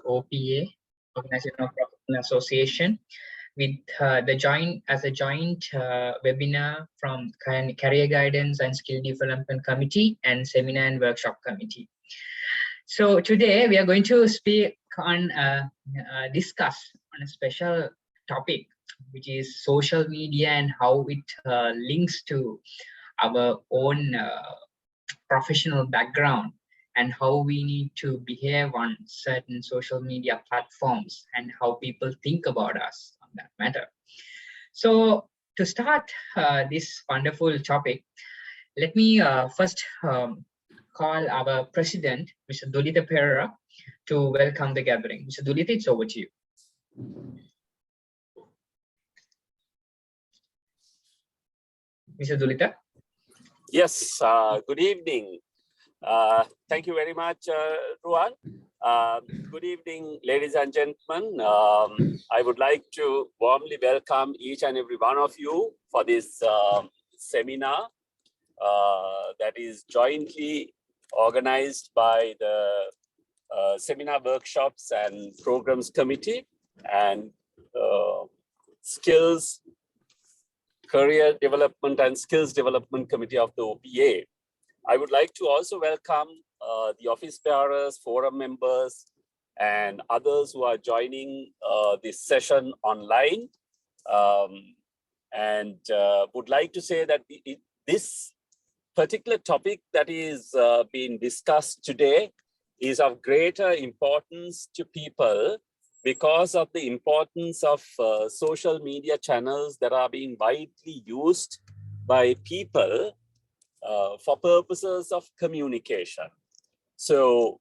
OPA, Organization of Professional Association, with the joint webinar from Career Guidance and Skill Development Committee and Seminar and Workshop Committee. So today we are going to speak on discuss on a special topic, which is social media and how it links to our own professional background, and how we need to behave on certain social media platforms and how people think about us on that matter. So to start this wonderful topic, let me first call our president, Mr. Dulita Pereira, to welcome the gathering. Mr. Dulita, it's over to you. Mr. Dulita? Yes, good evening. Thank you very much, Ruan. Good evening, ladies and gentlemen. I would like to warmly welcome each and every one of you for this seminar that is jointly organized by the Seminar Workshops and Programs Committee and Career Development and Skills Development Committee of the OPA. I would like to also welcome the office bearers, forum members, and others who are joining this session online. Would like to say that this particular topic that is being discussed today is of greater importance to people because of the importance of social media channels that are being widely used by people for purposes of communication. So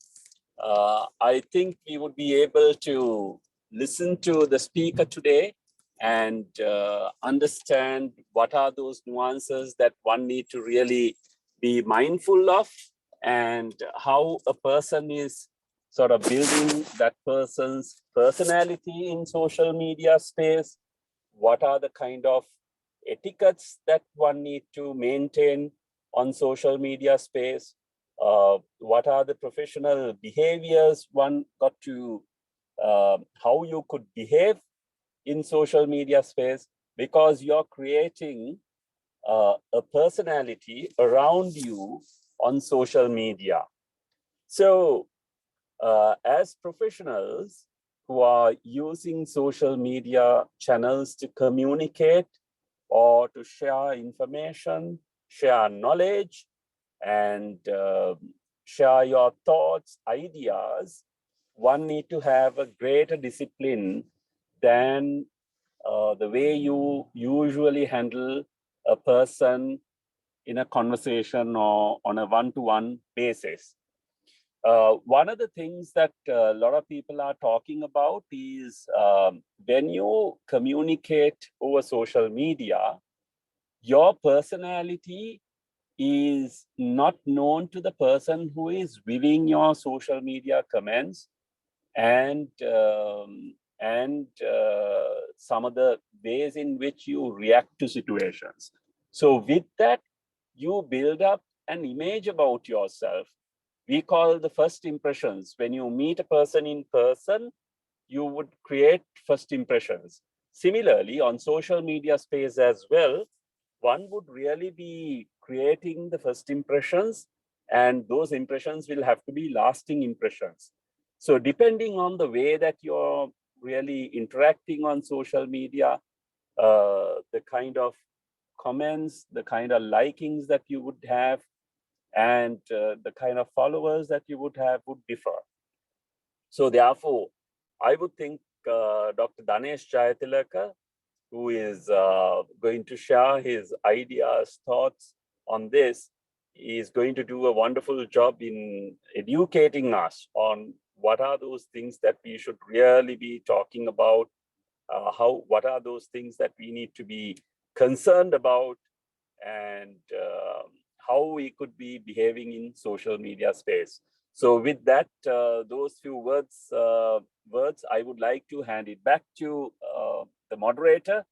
I think we would be able to listen to the speaker today and understand what are those nuances that one need to really be mindful of, and how a person is sort of building that person's personality in social media space. What are the kind of etiquettes that one need to maintain on social media space? What are the professional behaviors one got to, how you could behave in social media space, because you're creating a personality around you on social media. So as professionals who are using social media channels to communicate or to share information, share knowledge, and share your thoughts, ideas, one need to have a greater discipline than the way you usually handle a person in a conversation or on a one-to-one basis. One of the things that a lot of people are talking about is when you communicate over social media, your personality is not known to the person who is viewing your social media comments and some of the ways in which you react to situations. So with that, you build up an image about yourself. We call the first impressions. When you meet a person in person, you would create first impressions. Similarly, on social media space as well, one would really be creating the first impressions, and those impressions will have to be lasting impressions. So depending on the way that you're really interacting on social media, the kind of comments, the kind of likings that you would have, and the kind of followers that you would have would differ. So therefore, I would think Dr. Danesh Jayatilaka, who is going to share his ideas, thoughts on this, is going to do a wonderful job in educating us on what are those things that we should really be talking about, what are those things that we need to be concerned about, and how we could be behaving in social media space. So with that, those few words, I would like to hand it back to the moderator,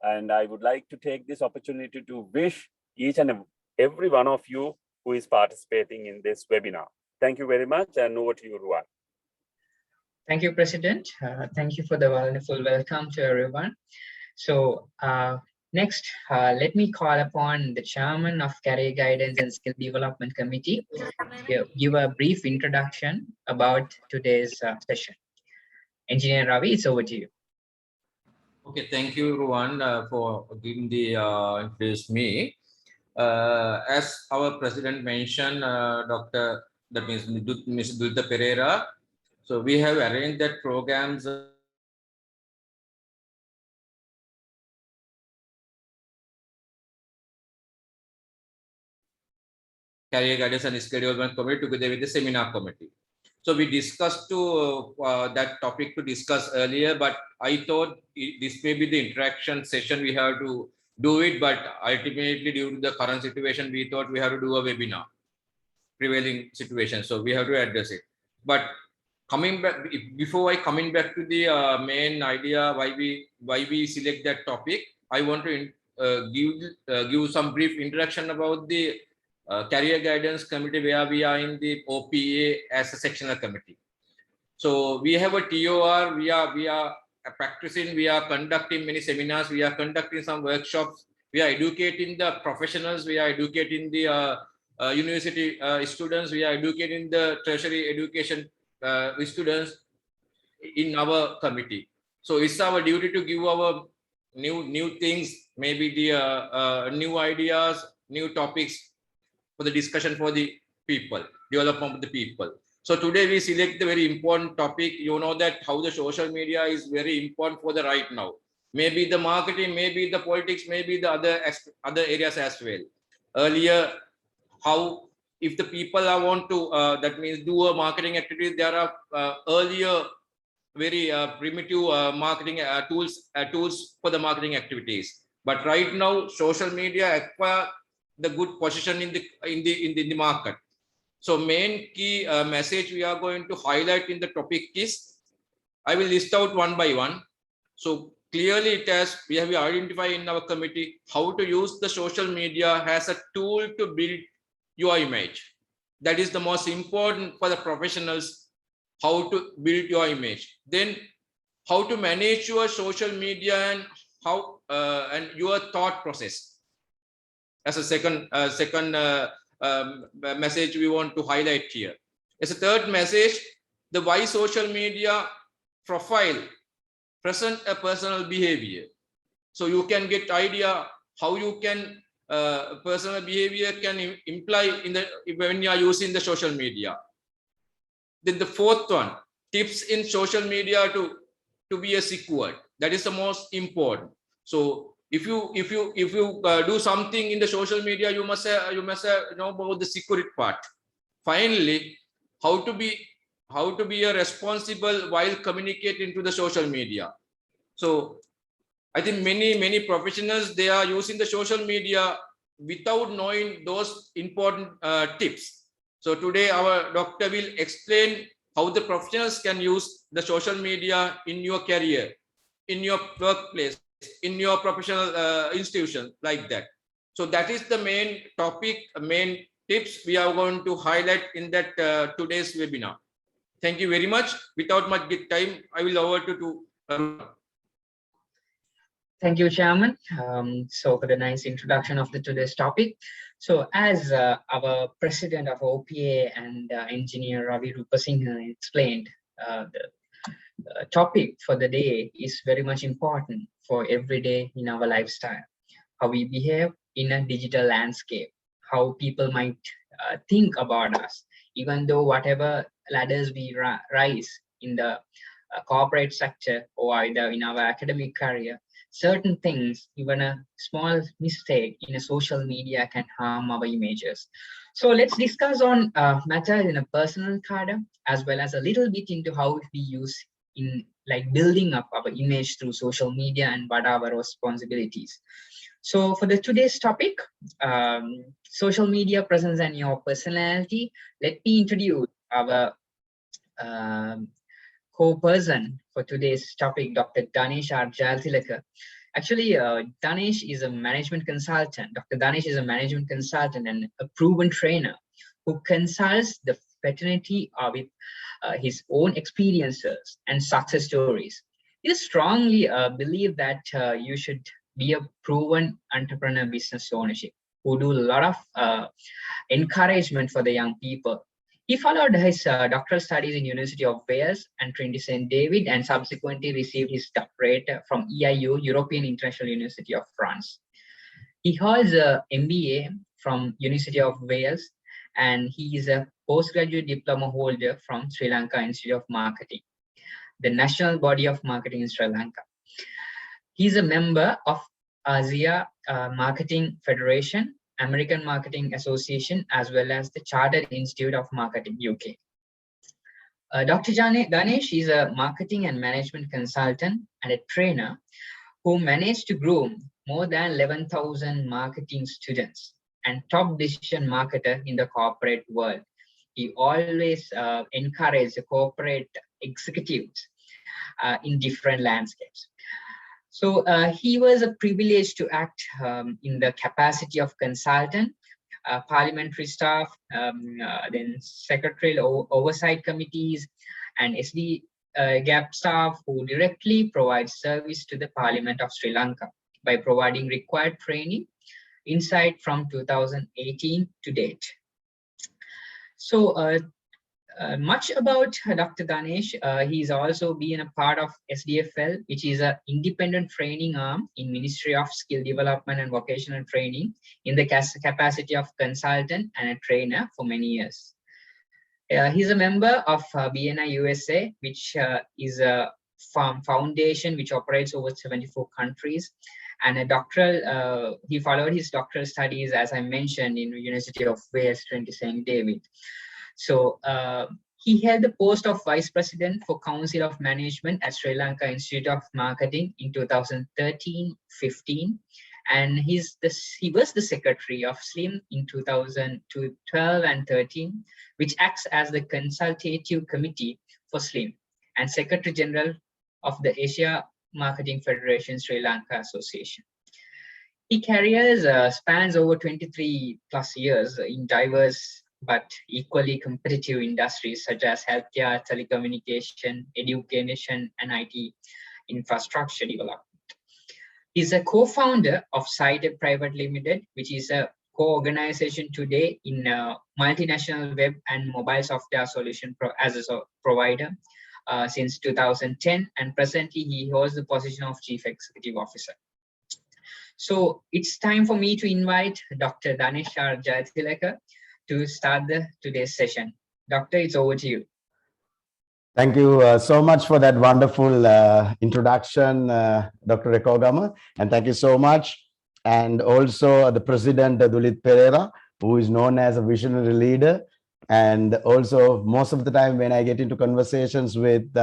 and I would like to take this opportunity to wish each and every one of you who is participating in this webinar. Thank you very much, and over to you, Ruan. Thank you, President. Thank you for the wonderful welcome to everyone. So next, let me call upon the Chairman of Career Guidance and Skill Development Committee to give a brief introduction about today's session. Engineer Ravi, it's over to you. Okay, thank you, Ruwan, for giving the introduce me. As our president mentioned, that means Ms. Dutta Pereira. So we have arranged that programs Career Guidance and Skill Development Committee together with the Seminar Committee. So we discussed that topic to discuss earlier, but I thought this may be the interaction session we have to do it, but ultimately due to the current situation, we thought we have to do a webinar, prevailing situation. So we have to address it. But coming back, before I coming back to the main idea why we select that topic, I want to give some brief introduction about the Career Guidance Committee, where we are in the OPA as a sectional committee. So we have a TOR, we are practicing, we are conducting many seminars, we are conducting some workshops, we are educating the professionals, we are educating the university students, we are educating the tertiary education students in our committee. So it's our duty to give our new things, maybe the new ideas, new topics for the discussion for the people, development of the people. So today we select the very important topic. You know that how the social media is very important for the right now. Maybe the marketing, maybe the politics, maybe the other areas as well. Earlier, how if the people want to that means do a marketing activity, there are earlier very primitive marketing tools for the marketing activities. But right now, social media acquire the good position in the market. So main key message we are going to highlight in the topic is, I will list out one by one. So clearly we have identified in our committee how to use the social media as a tool to build your image. That is the most important for the professionals, how to build your image. Then how to manage your social media and how and your thought process. As a second message we want to highlight here. As a third message, the why social media profile present a personal behavior. So you can get idea how you can personal behavior can imply in the when you are using the social media. Then the fourth one, tips in social media to be a secure. That is the most important. So if you do something in the social media, you must know about the security part. Finally, how to be a responsible while communicating to the social media. So I think many professionals, they are using the social media without knowing those important tips. So today our doctor will explain how the professionals can use the social media in your career, in your workplace, in your professional institution, like that. So that is the main topic, main tips we are going to highlight in that today's webinar. Thank you very much. Without much time, I will over to Thank you, Chairman. So for the nice introduction of today's topic. So as our president of OPA and engineer Ravi Rupasinghe explained, the topic for the day is very much important for every day in our lifestyle. How we behave in a digital landscape, how people might think about us, even though whatever ladders we rise in the corporate sector or either in our academic career, certain things, even a small mistake in a social media can harm our images. So let's discuss on matters in a personal cadre, as well as a little bit into how we use in like building up our image through social media and what are our responsibilities. So for today's topic, social media presence and your personality, let me introduce our co-person for today's topic, Dr. Danesh R. Jaltilaka. Actually, Danesh is a management consultant. Dr. Danesh is a management consultant and a proven trainer who consults the paternity with his own experiences and success stories. He strongly believe that you should be a proven entrepreneur business ownership who do a lot of encouragement for the young people. He followed his doctoral studies in University of Wales and Trinity St. David, and subsequently received his doctorate from EIU, European International University of France. He holds a MBA from University of Wales, and he is a postgraduate diploma holder from Sri Lanka Institute of Marketing, the national body of marketing in Sri Lanka. He is a member of Asia Marketing Federation, American Marketing Association, as well as the Chartered Institute of Marketing, UK. Dr. Danesh is a marketing and management consultant and a trainer who managed to groom more than 11,000 marketing students and top decision marketer in the corporate world. He always encouraged the corporate executives in different landscapes. So he was privileged to act in the capacity of consultant, parliamentary staff, then secretarial oversight committees, and SD GAP staff who directly provide service to the Parliament of Sri Lanka by providing required training, insight from 2018 to date. So much about Dr. Danesh. He's also been a part of SDFL, which is an independent training arm in Ministry of Skill Development and Vocational Training in the capacity of consultant and a trainer for many years. He's a member of BNI USA, which is a foundation which operates over 74 countries. And a doctoral, he followed his doctoral studies, as I mentioned, in University of Wales, Trinity St. David. So he held the post of Vice President for Council of Management at Sri Lanka Institute of Marketing in 2013-15, and he was the Secretary of SLIM in 2012 and 13, which acts as the consultative committee for SLIM, and Secretary General of the Asia Marketing Federation Sri Lanka Association. His career spans over 23 plus years in diverse but equally competitive industries such as healthcare, telecommunication, education, and IT infrastructure development. He's a co-founder of Cited Private Limited, which is a co-organization today in multinational web and mobile software solution as a provider since 2010, and presently he holds the position of Chief Executive Officer. So it's time for me to invite Dr. Danesh Jayathilaka to start today's session. Doctor, it's over to you. Thank you so much for that wonderful introduction, Dr. Rekogama, and thank you so much. And also the President, Dulit Pereira, who is known as a visionary leader. And also most of the time when I get into conversations with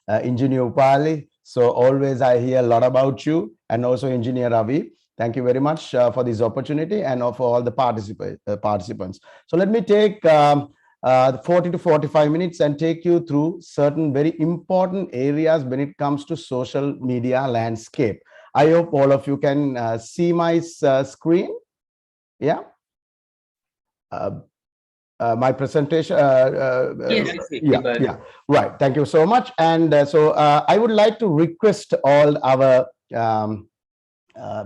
Engineer Upali, so always I hear a lot about you, and also Engineer Ravi. Thank you very much for this opportunity and for all the participants. So let me take 40 to 45 minutes and take you through certain very important areas when it comes to social media landscape. I hope all of you can see my screen. Yeah. My presentation. Yeah. Right. Thank you so much. And so I would like to request all our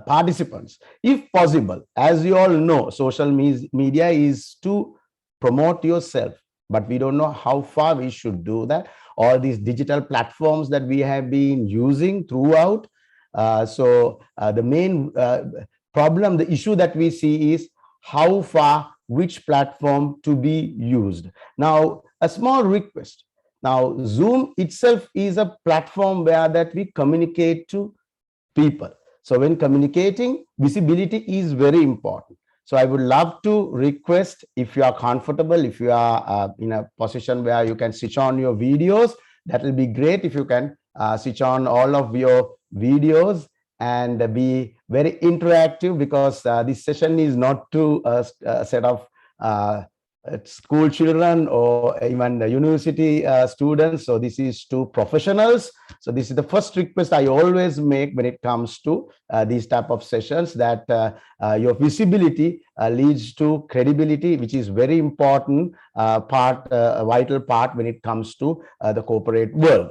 participants, if possible, as you all know, social media is to promote yourself, but we don't know how far we should do that. All these digital platforms that we have been using throughout. So the main problem, the issue that we see is how far, which platform to be used. Now, a small request. Now, Zoom itself is a platform where that we communicate to people. So when communicating, visibility is very important. So I would love to request, if you are comfortable, if you are in a position where you can switch on your videos, that will be great. If you can switch on all of your videos and be very interactive, because this session is not to a set of school children or even the university students. So this is to professionals. So this is the first request I always make when it comes to these type of sessions, that your visibility leads to credibility, which is very important a vital part when it comes to the corporate world.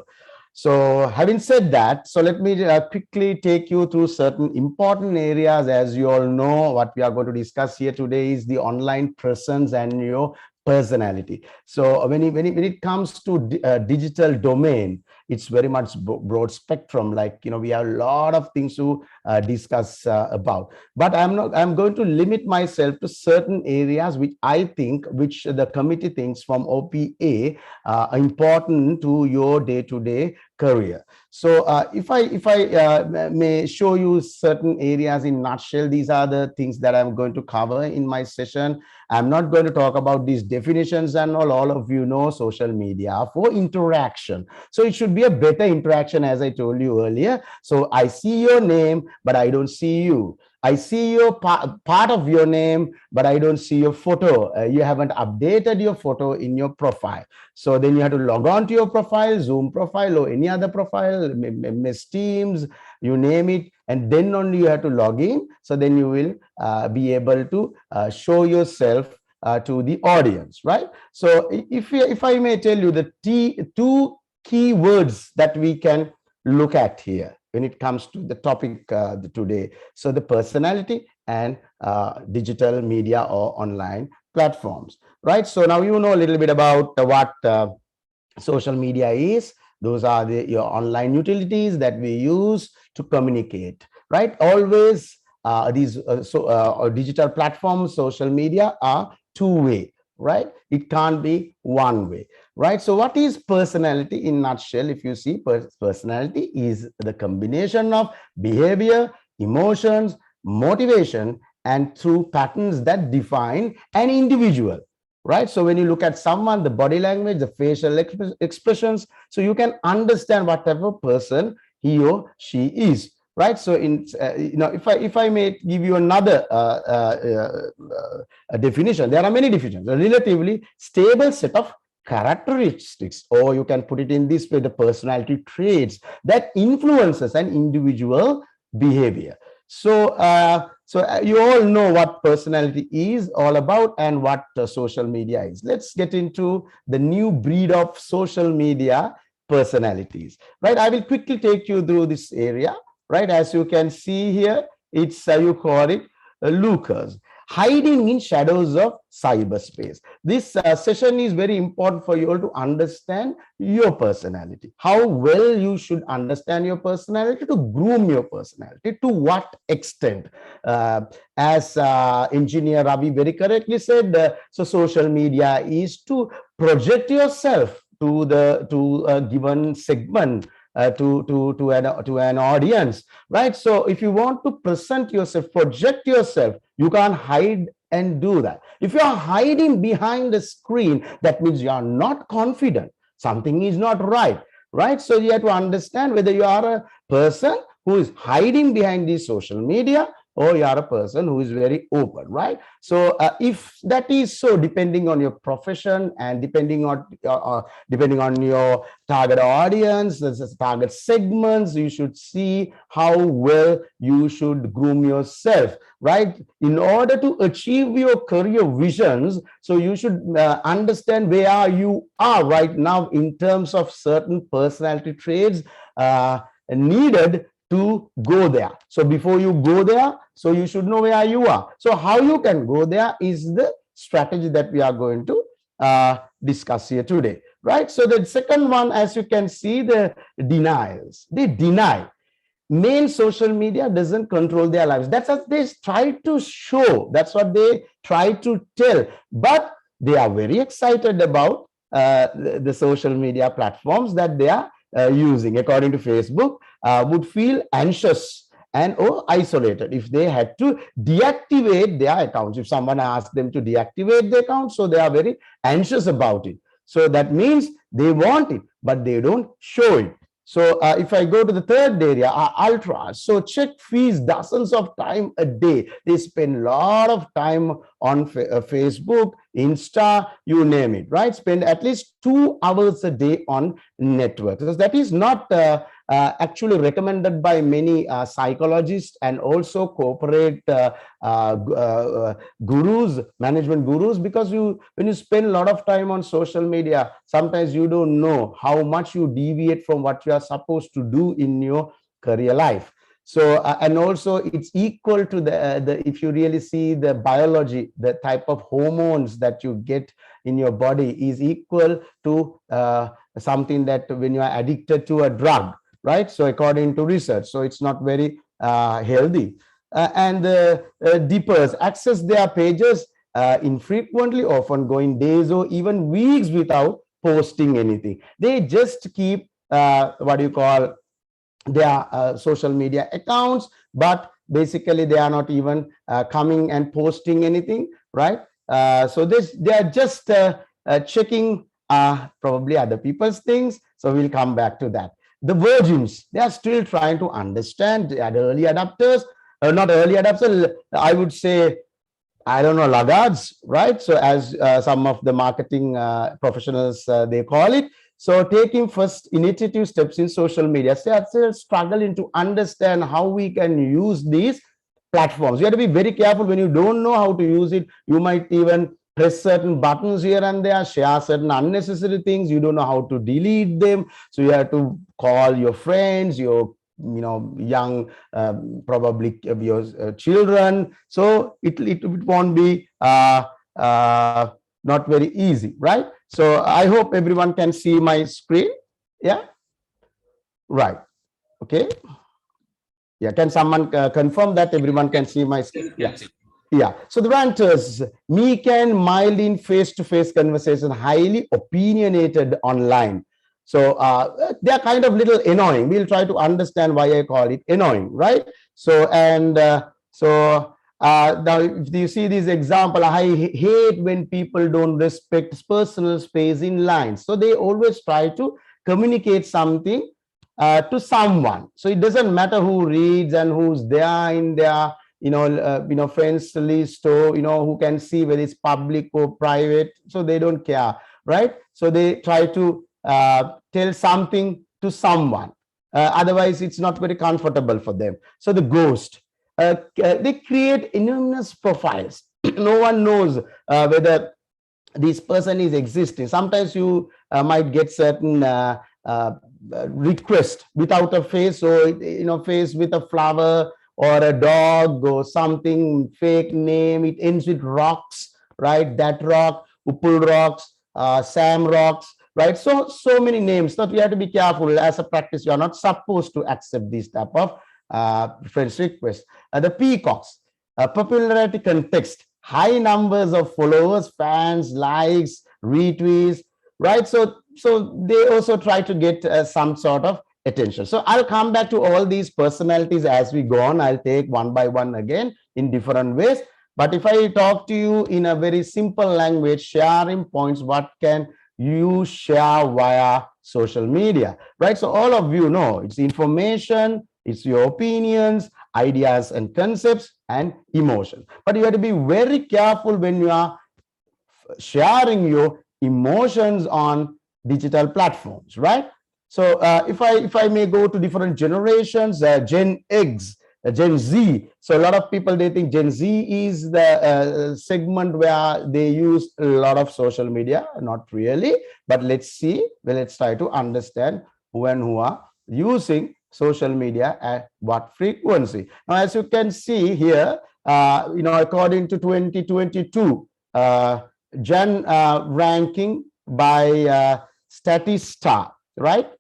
So having said that, so let me quickly take you through certain important areas. As you all know, what we are going to discuss here today is the online presence and your personality. So when it comes to digital domain, it's very much broad spectrum. Like, we have a lot of things to discuss about. But I'm going to limit myself to certain areas which the committee thinks from OPA are important to your day-to-day career. So if I may show you certain areas in nutshell, these are the things that I'm going to cover in my session. I'm not going to talk about these definitions and all of you know social media for interaction. So it should be a better interaction, as I told you earlier. So I see your name, but I don't see you. I see your part of your name, but I don't see your photo. You haven't updated your photo in your profile. So then you have to log on to your profile, Zoom profile or any other profile, MS Teams, you name it, and then only you have to log in. So then you will be able to show yourself to the audience, right? So if I may tell you the two key words that we can look at here when it comes to the topic today. So the personality and digital media or online platforms, right? So now you know a little bit about what social media is. Those are your online utilities that we use to communicate, right? Always these digital platforms, social media are two-way, right? It can't be one way, right? So what is personality in nutshell? If you see, personality is the combination of behavior, emotions, motivation, and through patterns that define an individual, right? So when you look at someone, the body language, the facial expressions, so you can understand what type of person he or she is, right? So if I may give you another definition, there are many definitions. A relatively stable set of characteristics, or you can put it in this way, the personality traits that influences an individual behavior. So you all know what personality is all about and what social media is. Let's get into the new breed of social media personalities, right? I will quickly take you through this area, right? As you can see here, it's you call it lurkers, hiding in shadows of cyberspace. This session is very important for you all to understand your personality, how well you should understand your personality, to groom your personality, to what extent. As engineer Ravi very correctly said, so social media is to project yourself to a given segment, to an audience, right? So if you want to present yourself, project yourself, you can't hide and do that. If you are hiding behind the screen, that means you are not confident. Something is not right, right? So you have to understand whether you are a person who is hiding behind the social media, or you are a person who is very open, right? So if that is so, depending on your profession and depending on your target audience, target segments, you should see how well you should groom yourself, right? In order to achieve your career visions, so you should understand where you are right now in terms of certain personality traits needed to go there. So before you go there, so you should know where you are. So how you can go there is the strategy that we are going to discuss here today, right? So the second one, as you can see, the denials. They deny. Main social media doesn't control their lives. That's what they try to show. That's what they try to tell. But they are very excited about the social media platforms that they are using. According to Facebook, would feel anxious and or isolated if they had to deactivate their accounts. If someone asked them to deactivate the account, so they are very anxious about it. So that means they want it, but they don't show it. So if I go to the third area, ultras, so check feeds dozens of time a day. They spend a lot of time on Facebook, Insta, you name it, right? Spend at least 2 hours a day on network. So that is not actually recommended by many psychologists and also corporate gurus, management gurus, because when you spend a lot of time on social media, sometimes you don't know how much you deviate from what you are supposed to do in your career life. So and also it's equal to the if you really see the biology, the type of hormones that you get in your body is equal to something that when you are addicted to a drug, right? So according to research, so it's not very healthy. And the dippers access their pages infrequently, often going days or even weeks without posting anything. They just keep what you call their social media accounts, but basically they are not even coming and posting anything, right? So they are just checking probably other people's things. So we'll come back to that. The virgins, they are still trying to understand. They are the early adapters, not early adapters, I would say, I don't know, laggards, right? So as some of the marketing professionals, they call it. So taking first initiative steps in social media, so are still struggling to understand how we can use these platforms. You have to be very careful when you don't know how to use it. You might even press certain buttons here and there, share certain unnecessary things. You don't know how to delete them. So you have to call your friends, your young probably your children. So it won't be not very easy, right? So I hope everyone can see my screen. Yeah, right. Okay. Yeah, can someone confirm that everyone can see my screen? Yeah. Yeah, so the ranters, meek and mild in face-to-face conversation, highly opinionated online. So they're kind of little annoying. We'll try to understand why I call it annoying, right? So and now if you see this example, I hate when people don't respect personal space in lines. So they always try to communicate something to someone. So it doesn't matter who reads and who's there in their friends list, or who can see whether it's public or private. So they don't care, right? So they try to tell something to someone, otherwise it's not very comfortable for them. So the ghost, they create anonymous profiles. No one knows whether this person is existing. Sometimes you might get certain request without a face, or face with a flower or a dog or something, fake name. It ends with rocks, right? That rock, Upul rocks, Sam rocks, right? So many names. So you have to be careful. As a practice, you are not supposed to accept this type of friends request. The peacocks, popularity context, high numbers of followers, fans, likes, retweets, right? So they also try to get some sort of attention. So I'll come back to all these personalities as we go on. I'll take one by one again in different ways. But if I talk to you in a very simple language, sharing points, what can you share via social media, right? So all of you know it's information, it's your opinions, ideas and concepts, and emotion. But you have to be very careful when you are sharing your emotions on digital platforms, right? So if I may go to different generations, Gen X, Gen Z. So a lot of people, they think Gen Z is the segment where they use a lot of social media. Not really, but let's see. Well, let's try to understand who and who are using social media at what frequency. Now, as you can see here, according to 2022 Gen ranking by Statista, right?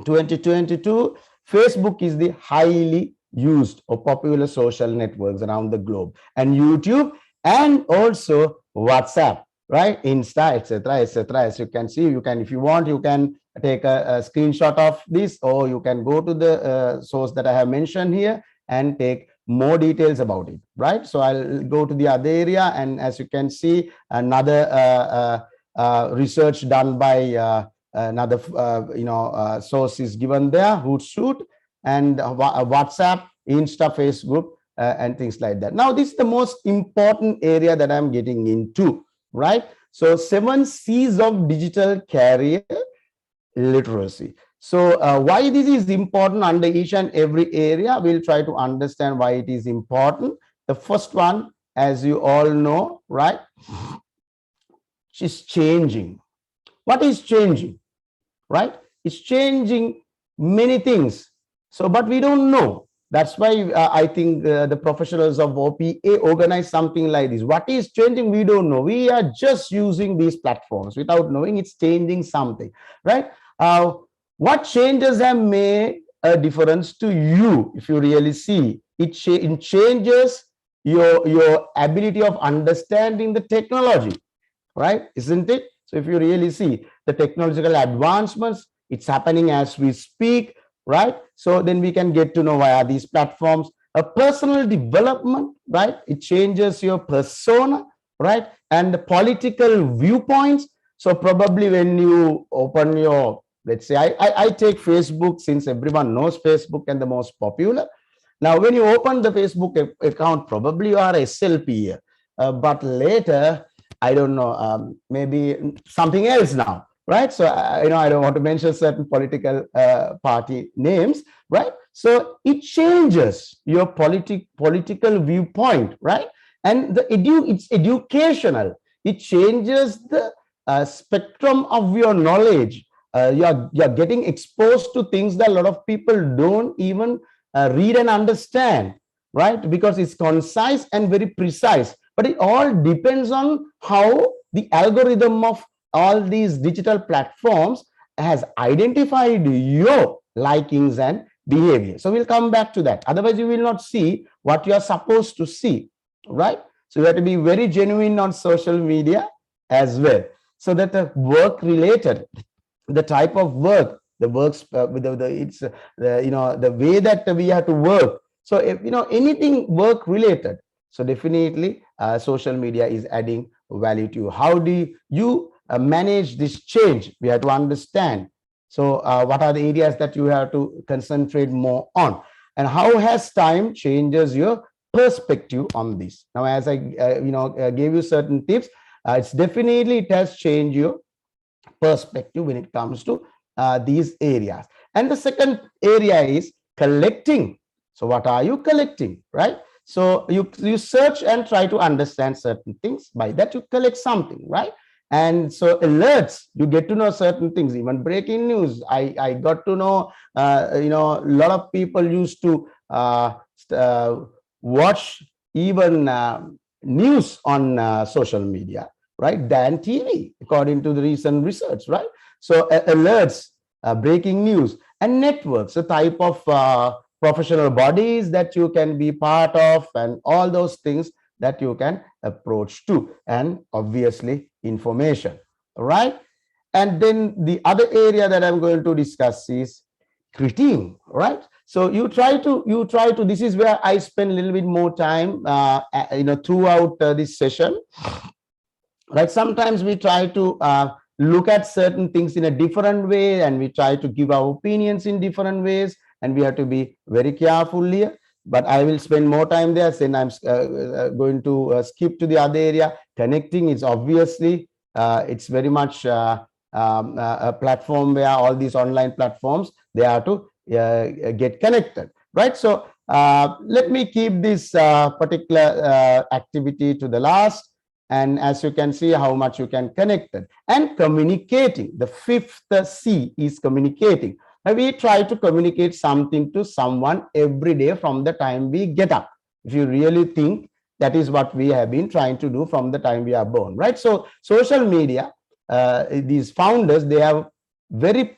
2022, Facebook is the highly used or popular social networks around the globe, and YouTube, and also WhatsApp, right? Insta, etc., etc. As you can see, you can, if you want, you can take a screenshot of this, or you can go to the source that I have mentioned here and take more details about it, right? So I'll go to the other area, and as you can see, another research done by another source is given there, Hootsuite, and WhatsApp, Insta, Facebook, and things like that. Now, this is the most important area that I'm getting into, right? So 7 C's of digital career literacy. So why this is important under each and every area, we'll try to understand why it is important. The first one, as you all know, right, is changing. What is changing, right? It's changing many things. So, but we don't know. That's why I think the professionals of OPA organize something like this. What is changing? We don't know. We are just using these platforms without knowing it's changing something, right? What changes have made a difference to you? If you really see, it changes your ability of understanding the technology, right? Isn't it? So if you really see the technological advancements, it's happening as we speak, right? So then we can get to know via these platforms. A personal development, right? It changes your persona, right? And the political viewpoints. So probably when you open your, let's say, I take Facebook, since everyone knows Facebook and the most popular. Now, when you open the Facebook account, probably you are SLP, but later, I don't know, maybe something else now, right? So, I don't want to mention certain political party names, right? So it changes your political viewpoint, right? And it's educational. It changes the spectrum of your knowledge. You're getting exposed to things that a lot of people don't even read and understand, right? Because it's concise and very precise. But it all depends on how the algorithm of all these digital platforms has identified your likings and behavior. So we'll come back to that. Otherwise, you will not see what you are supposed to see, right? So you have to be very genuine on social media as well. So that the work related, the type of work, the works, the way that we have to work. So if anything work related, so definitely social media is adding value to you. How do you manage this change? We have to understand. So what are the areas that you have to concentrate more on, and how has time changes your perspective on this? Now, as I gave you certain tips, it has changed your perspective when it comes to these areas. And the second area is collecting. So what are you collecting, right? So you search and try to understand certain things. By that you collect something, right? And so alerts, you get to know certain things, even breaking news. I got to know, a lot of people used to watch even news on social media, right, than TV, according to the recent research, right? So alerts, breaking news, and networks, a type of professional bodies that you can be part of, and all those things that you can approach to, and obviously information, right? And then the other area that I'm going to discuss is critiquing, right? So you try to, this is where I spend a little bit more time, throughout this session, right? Sometimes we try to look at certain things in a different way, and we try to give our opinions in different ways, and we have to be very careful here. But I will spend more time there. Then I'm going to skip to the other area. Connecting is obviously, it's very much a platform where all these online platforms, they are to get connected, right? So let me keep this particular activity to the last. And as you can see, how much you can connect it. And communicating, the fifth C is communicating. Now we try to communicate something to someone every day from the time we get up. If you really think, that is what we have been trying to do from the time we are born, right? So social media, these founders, they have very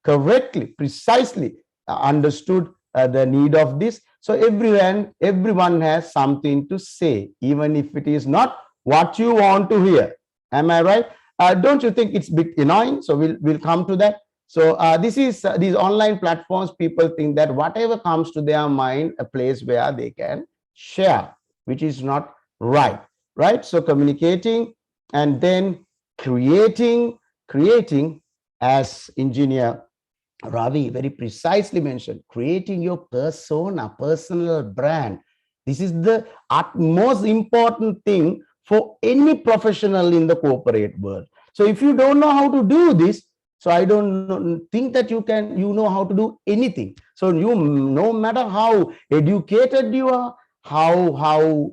correctly, precisely understood the need of this. So everyone has something to say, even if it is not what you want to hear. Am I right? Don't you think it's a bit annoying? So we'll come to that. So this is these online platforms, people think that whatever comes to their mind, a place where they can share, which is not right, right? So communicating, and then creating as engineer Ravi very precisely mentioned, creating your persona, personal brand. This is the most important thing for any professional in the corporate world. So if you don't know how to do this, so I don't think that you know how to do anything. So you, no matter how educated you are, how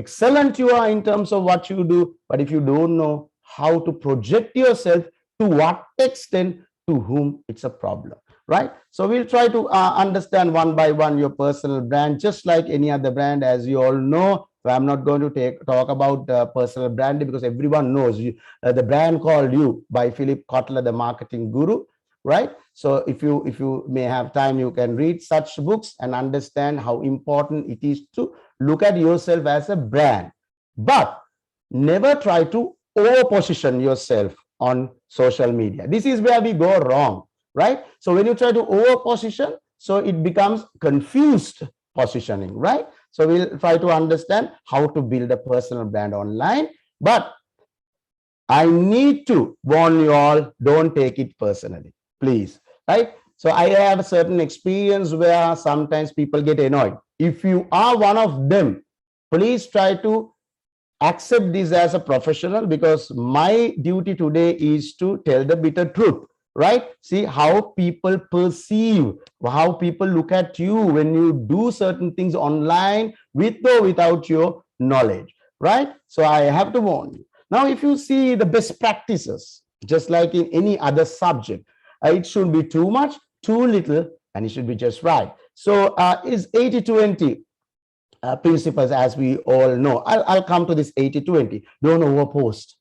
excellent you are in terms of what you do, but if you don't know how to project yourself, to what extent, to whom, it's a problem, right? So we'll try to understand one by one your personal brand, just like any other brand, as you all know. So I'm not going to talk about personal branding, because everyone knows you, the brand called you by Philip Kotler, the marketing guru, right? So if you may have time, you can read such books and understand how important it is to look at yourself as a brand. But never try to over position yourself on social media. This is where we go wrong, right? So when you try to over position, so it becomes confused positioning, right? So we'll try to understand how to build a personal brand online. But I need to warn you all, don't take it personally, please, right? So I have a certain experience where sometimes people get annoyed. If you are one of them, please try to accept this as a professional, because my duty today is to tell the bitter truth, right? See how people perceive, how people look at you when you do certain things online with or without your knowledge, right? So I have to warn you. Now, if you see the best practices, just like in any other subject, it shouldn't be too much, too little, and it should be just right. So is 80-20 principles, as we all know. I'll come to this 80-20. Don't overpost.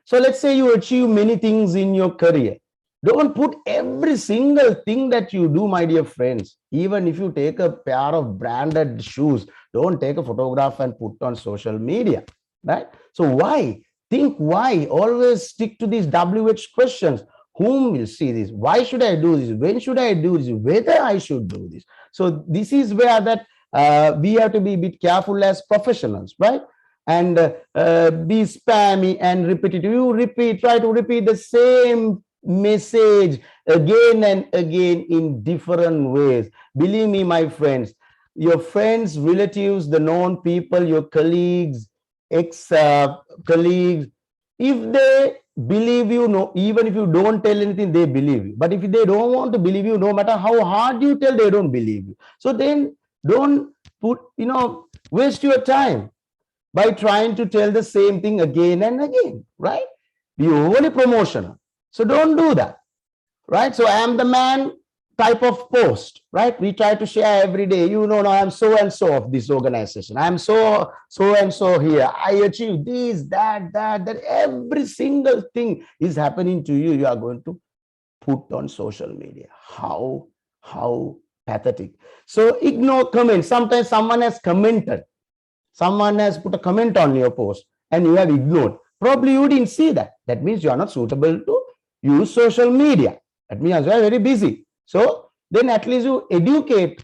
So let's say you achieve many things in your career. Don't put every single thing that you do, my dear friends. Even if you take a pair of branded shoes, don't take a photograph and put on social media, right? So why? Think why. Always stick to these WH questions. Whom will see this? Why should I do this? When should I do this? Whether I should do this. So this is where that we have to be a bit careful as professionals, right? And be spammy and repetitive. You try to repeat the same message again and again in different ways. Believe me, my friends, your friends, relatives, the known people, your colleagues, ex-colleagues, if they believe you, no, even if you don't tell anything, they believe you. But if they don't want to believe you, no matter how hard you tell, they don't believe you. So then don't waste your time by trying to tell the same thing again and again, right? Be overly promotional. So don't do that, right? So I am the man type of post, right? We try to share every day, now I'm so and so of this organization. I'm so and so here. I achieve this, that, every single thing is happening to you. You are going to put on social media. How pathetic. So ignore comments. Sometimes someone has commented. Someone has put a comment on your post and you have ignored. Probably you didn't see that. That means you are not suitable to use social media. That means you are very busy. So then at least you educate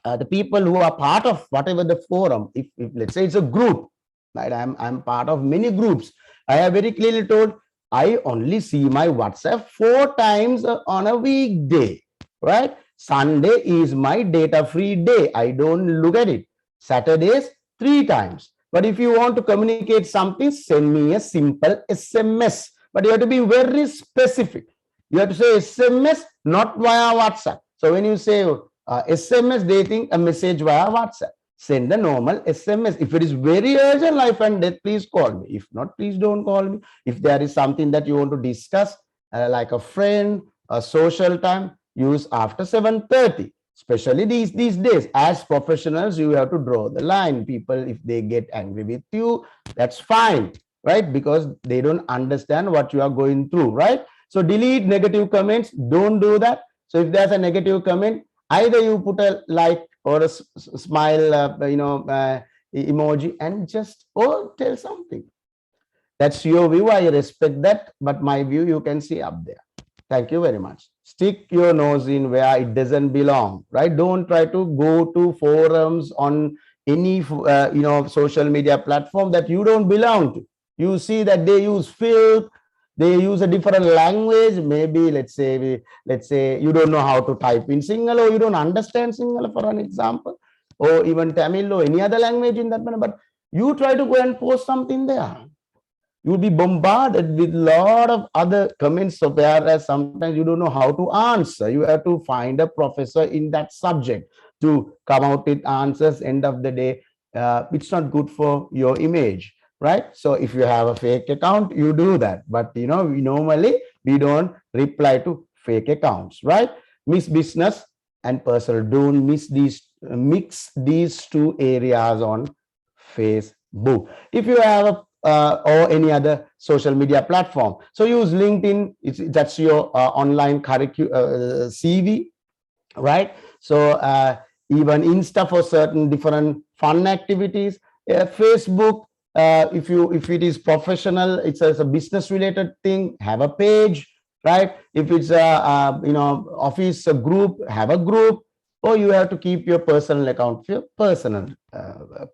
the people who are part of whatever the forum. If let's say it's a group, right? I'm part of many groups. I have very clearly told, I only see my WhatsApp 4 times on a weekday, right? Sunday is my data-free day. I don't look at it. Saturdays, 3 times. But if you want to communicate something, send me a simple SMS. But you have to be very specific. You have to say SMS, not via WhatsApp. So when you say SMS, they think a message via WhatsApp. Send a normal SMS. If it is very urgent, life and death, please call me. If not, please don't call me. If there is something that you want to discuss, like a friend, a social time, use after 7:30. Especially these days, as professionals, you have to draw the line. People, if they get angry with you, that's fine, right? Because they don't understand what you are going through, right? So delete negative comments. Don't do that. So if there's a negative comment, either you put a like or a smile, emoji, and just tell something. That's your view. I respect that, but my view you can see up there. Thank you very much. Stick your nose in where it doesn't belong, right? Don't try to go to forums on any social media platform that you don't belong to. You see that they use filth, They use a different language. Maybe let's say you don't know how to type in Sinhala, or you don't understand Sinhala, for an example, or even Tamil or any other language in that manner. But you try to go and post something there, you'll be bombarded with a lot of other comments. So whereas sometimes you don't know how to answer, you have to find a professor in that subject to come out with answers. End of the day, it's not good for your image, right? So if you have a fake account, you do that. But we normally we don't reply to fake accounts, right? Miss business and personal. Don't mix these two areas on Facebook. If you have a or any other social media platform, so use LinkedIn. That's your online CV, right? So even Insta for certain different fun activities. Facebook, if it is professional, it's a business related thing, have a page, right? If it's a office group, have a group. Or you have to keep your personal account for your personal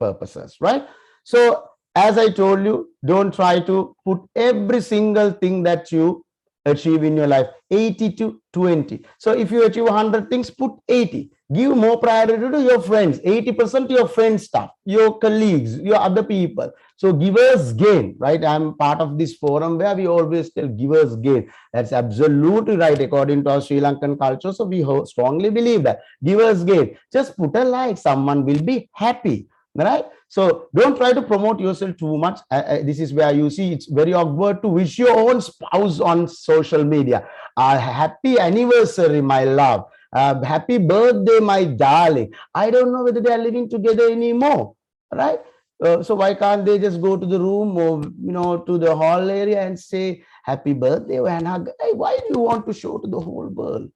purposes, right? So as I told you, don't try to put every single thing that you achieve in your life 80 to 20. So if you achieve 100 things, put 80. Give more priority to your friends, 80% to your friends stuff, your colleagues, your other people. So givers gain, right? I'm part of this forum where we always tell givers gain. That's absolutely right according to our Sri Lankan culture. So we strongly believe that givers gain. Just put a like, someone will be happy, right? So don't try to promote yourself too much. This is where you see it's very awkward to wish your own spouse on social media. Happy anniversary, my love. Happy birthday, my darling. I don't know whether they are living together anymore, right? So why can't they just go to the room or to the hall area and say happy birthday and hug? Hey, why do you want to show to the whole world?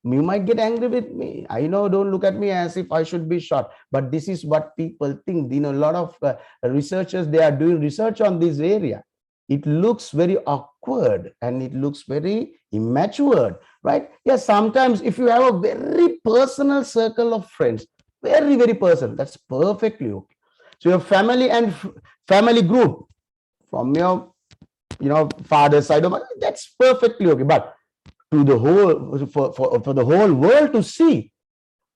You might get angry with me. I know, don't look at me as if I should be shot, but this is what people think. A lot of researchers, they are doing research on this area. It looks very awkward and it looks very immature, right? Yes, sometimes if you have a very personal circle of friends, very, very personal, that's perfectly okay. So your family and family group from your, father's side, that's perfectly okay. But to the whole, for the whole world to see,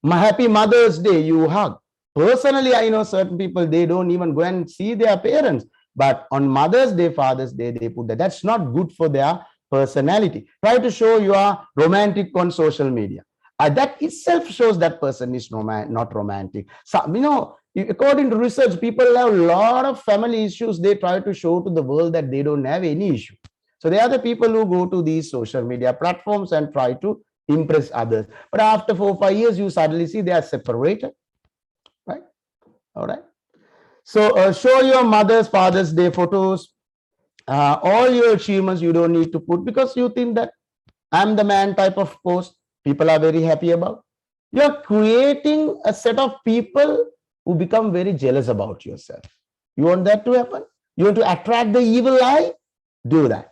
my happy Mother's Day, you hug. Personally, I know certain people, they don't even go and see their parents, but on Mother's Day, Father's Day, they put that. That's not good for their personality. Try to show you are romantic on social media. That itself shows that person is not romantic. So, according to research, people have a lot of family issues. They try to show to the world that they don't have any issue. So they are the people who go to these social media platforms and try to impress others. But after 4 or 5 years, you suddenly see they are separated, right? All right. So show your Mother's, Father's Day photos. All your achievements you don't need to put because you think that I'm the man type of post. People are very happy about. You're creating a set of people who become very jealous about yourself. You want that to happen? You want to attract the evil eye? Do that.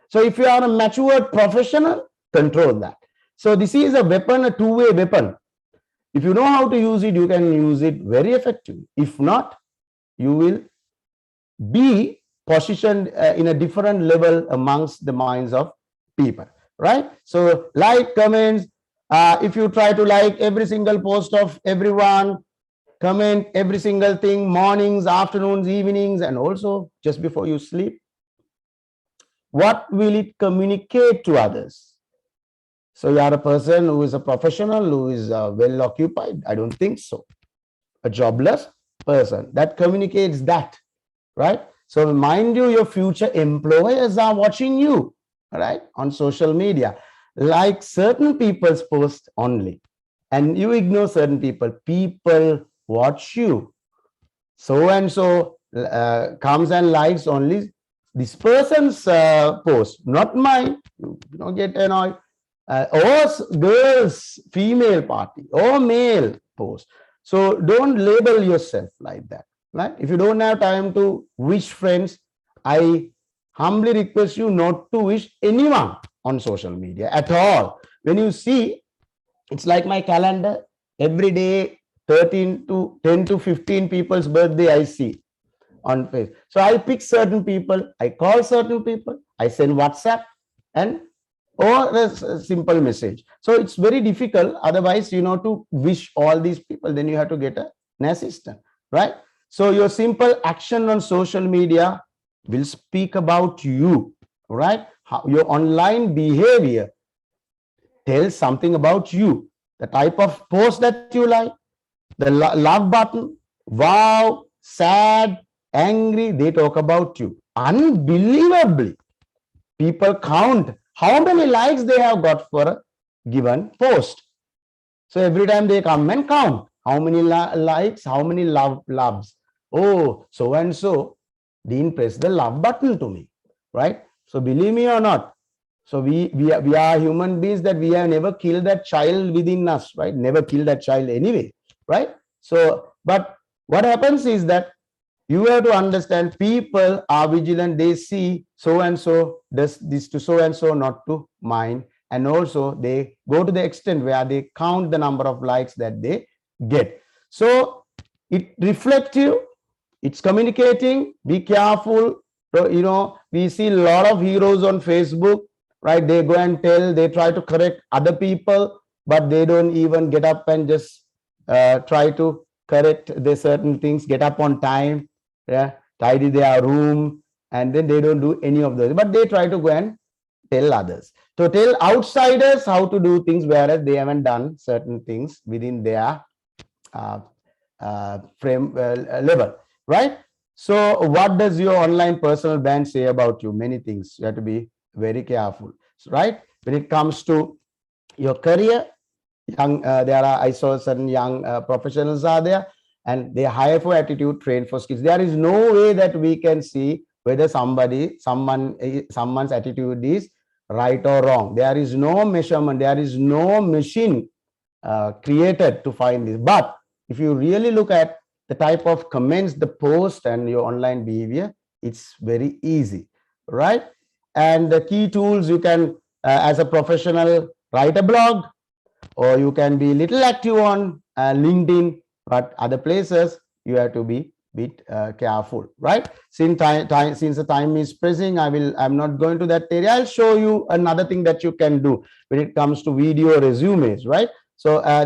So if you are a matured professional, control that. So this is a weapon, a two-way weapon. If you know how to use it, you can use it very effectively. If not, you will be positioned in a different level amongst the minds of people, right? So like, comments, if you try to like every single post of everyone, comment every single thing, mornings, afternoons, evenings, and also just before you sleep, what will it communicate to others? So you are a person who is a professional, who is well occupied? I don't think so. A jobless person, that communicates that, right? So mind you, your future employers are watching you, right, on social media. Like certain people's posts only, and you ignore certain people. People watch you. So and so comes and likes only this person's post, not mine. You don't get annoyed. Or girls, female party, or male post. So don't label yourself like that, right? If you don't have time to wish friends, I humbly request you not to wish anyone on social media at all. When you see, it's like my calendar, every day 13 to 10 to 15 people's birthday I see on Facebook. So I pick certain people, I call certain people, I send WhatsApp and or a simple message. So it's very difficult. Otherwise, to wish all these people, then you have to get an assistant, right? So your simple action on social media will speak about you, right? How your online behavior tells something about you. The type of post that you like, the love button, wow, sad, angry, they talk about you. Unbelievably, people count how many likes they have got for a given post. So every time they come and count how many likes, how many loves. Oh, so and so didn't press the love button to me, right? So believe me or not, so we are human beings that we have never killed that child within us, right? Never killed that child anyway, right? So, but what happens is that you have to understand people are vigilant. They see so and so does this to so and so, not to mine. And also they go to the extent where they count the number of likes that they get. So it reflective, it's communicating. Be careful. So, we see a lot of heroes on Facebook, right? They go and they try to correct other people, but they don't even get up and just try to correct the certain things, get up on time, yeah, tidy their room, and then they don't do any of those, but they try to go and tell others, to tell outsiders how to do things, whereas they haven't done certain things within their frame level, right? So what does your online personal brand say about you? Many things. You have to be very careful, right? When it comes to your career, I saw certain young professionals are there, and they hire for attitude, train for skills. There is no way that we can see whether someone's attitude is right or wrong. There is no measurement. There is no machine created to find this. But if you really look at the type of comments, the post, and your online behavior, it's very easy, right? And the key tools you can, as a professional, write a blog, or you can be little active on LinkedIn, but other places you have to be bit careful, right? Since the time is pressing, I'm not going to that area. I'll show you another thing that you can do when it comes to video resumes, right? So I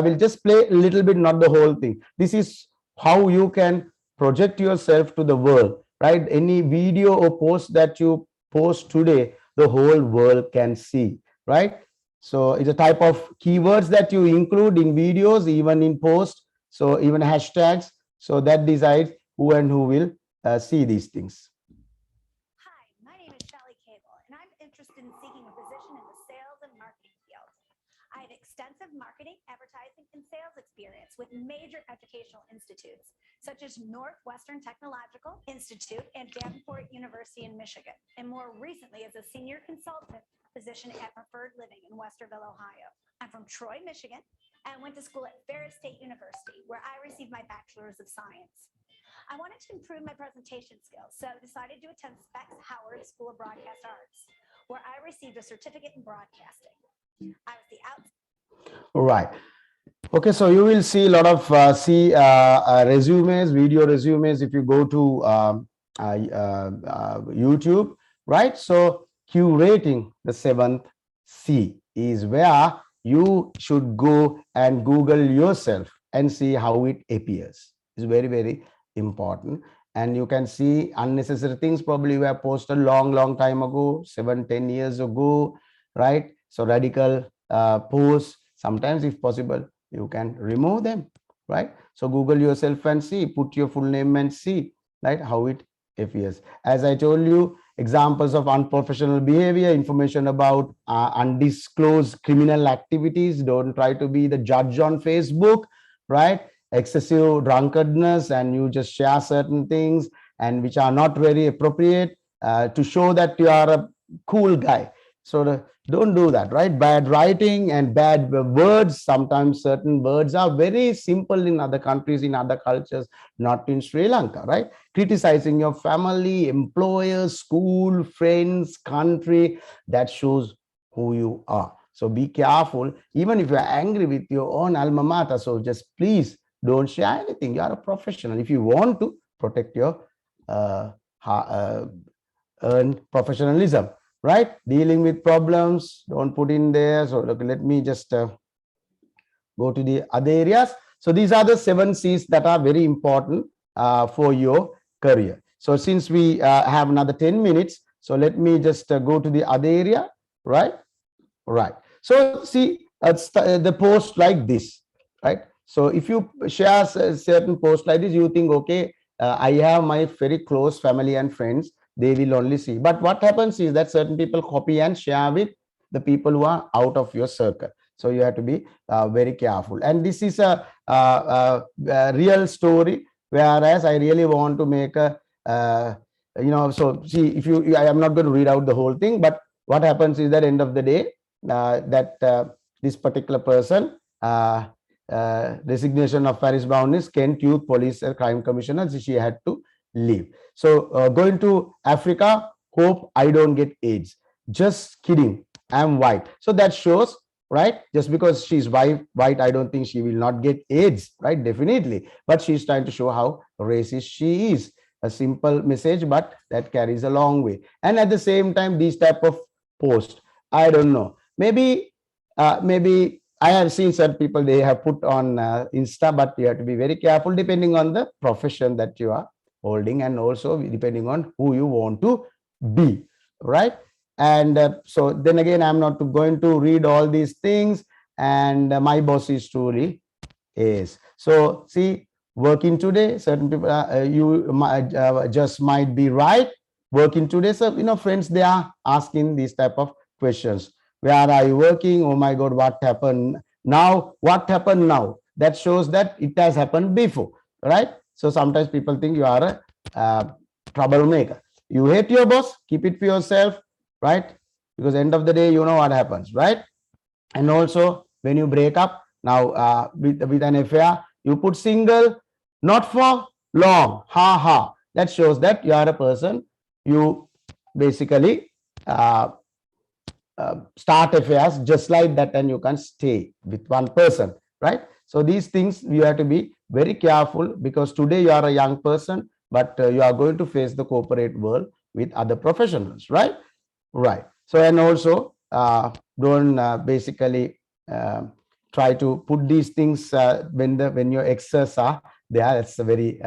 will just play a little bit, not the whole thing. This is how you can project yourself to the world, right? Any video or post that you post today, the whole world can see, right? So it's a type of keywords that you include in videos, even in posts, so even hashtags, so that decides who and who will see these things. Hi, my name is Shelly Cable, and I'm interested in seeking a position in the sales and marketing field. I have extensive marketing, advertising, and sales experience with major educational institutes, such as Northwestern Technological Institute and Davenport University in Michigan, and more recently as a senior consultant position at Preferred Living in Westerville, Ohio. I'm from Troy, Michigan, and went to school at Ferris State University, where I received my Bachelor's of Science. I wanted to improve my presentation skills, so I decided to attend Specs Howard School of Broadcast Arts, where I received a certificate in broadcasting. I was the Right. Okay, so you will see a lot of resumes, video resumes, if you go to YouTube, right? So curating the 7th C is where you should go and Google yourself and see how it appears. It's very, very important. And you can see unnecessary things probably were posted long time ago, 7-10 years ago, right? So radical posts, sometimes if possible, you can remove them, right? So Google yourself and see, put your full name and see, right, how it appears. As I told you, examples of unprofessional behavior, information about undisclosed criminal activities. Don't try to be the judge on Facebook, right? Excessive drunkenness, and you just share certain things and which are not very appropriate to show that you are a cool guy. So don't do that, right? Bad writing and bad words. Sometimes certain words are very simple in other countries, in other cultures, not in Sri Lanka, right? Criticizing your family, employers, school, friends, country, that shows who you are. So be careful, even if you're angry with your own alma mater. So just please don't share anything. You are a professional. If you want to protect your earn professionalism, right? Dealing with problems, don't put in there. So look, let me just go to the other areas. So these are the 7 C's that are very important for your career. So since we have another 10 minutes, so let me just go to the other area, right? Right. So see, the post like this, right? So if you share a certain post like this, you think, okay, I have my very close family and friends, they will only see. But what happens is that certain people copy and share with the people who are out of your circle. So you have to be very careful. And this is a real story, whereas I really want to make a, so see, if you, I am not going to read out the whole thing, but what happens is that end of the day, this particular person, resignation of Paris Brown is Kent Youth Police Crime Commissioner. She had to leave. So going to Africa, hope I don't get AIDS. Just kidding. I'm white. So that shows, right? Just because she's white, I don't think she will not get AIDS, right? Definitely. But she's trying to show how racist she is. A simple message, but that carries a long way. And at the same time, these type of posts, I don't know. Maybe I have seen certain people, they have put on Insta, but you have to be very careful depending on the profession that you are holding, and also depending on who you want to be, right? And so then again, I'm not going to read all these things. And my boss is truly is. So see, working today, certain people, you might, just might be right. Working today, so friends, they are asking these type of questions. Where are you working? Oh my God, what happened now? What happened now? That shows that it has happened before, right? So sometimes people think you are a troublemaker. You hate your boss, keep it for yourself, right? Because end of the day, you know what happens, right? And also when you break up now with an affair, you put single, not for long, ha ha. That shows that you are a person, you basically start affairs just like that, and you can stay with one person, right? So these things you have to be very careful, because today you are a young person, but you are going to face the corporate world with other professionals, right? Right. So, and also don't basically try to put these things when your exes are there. It's very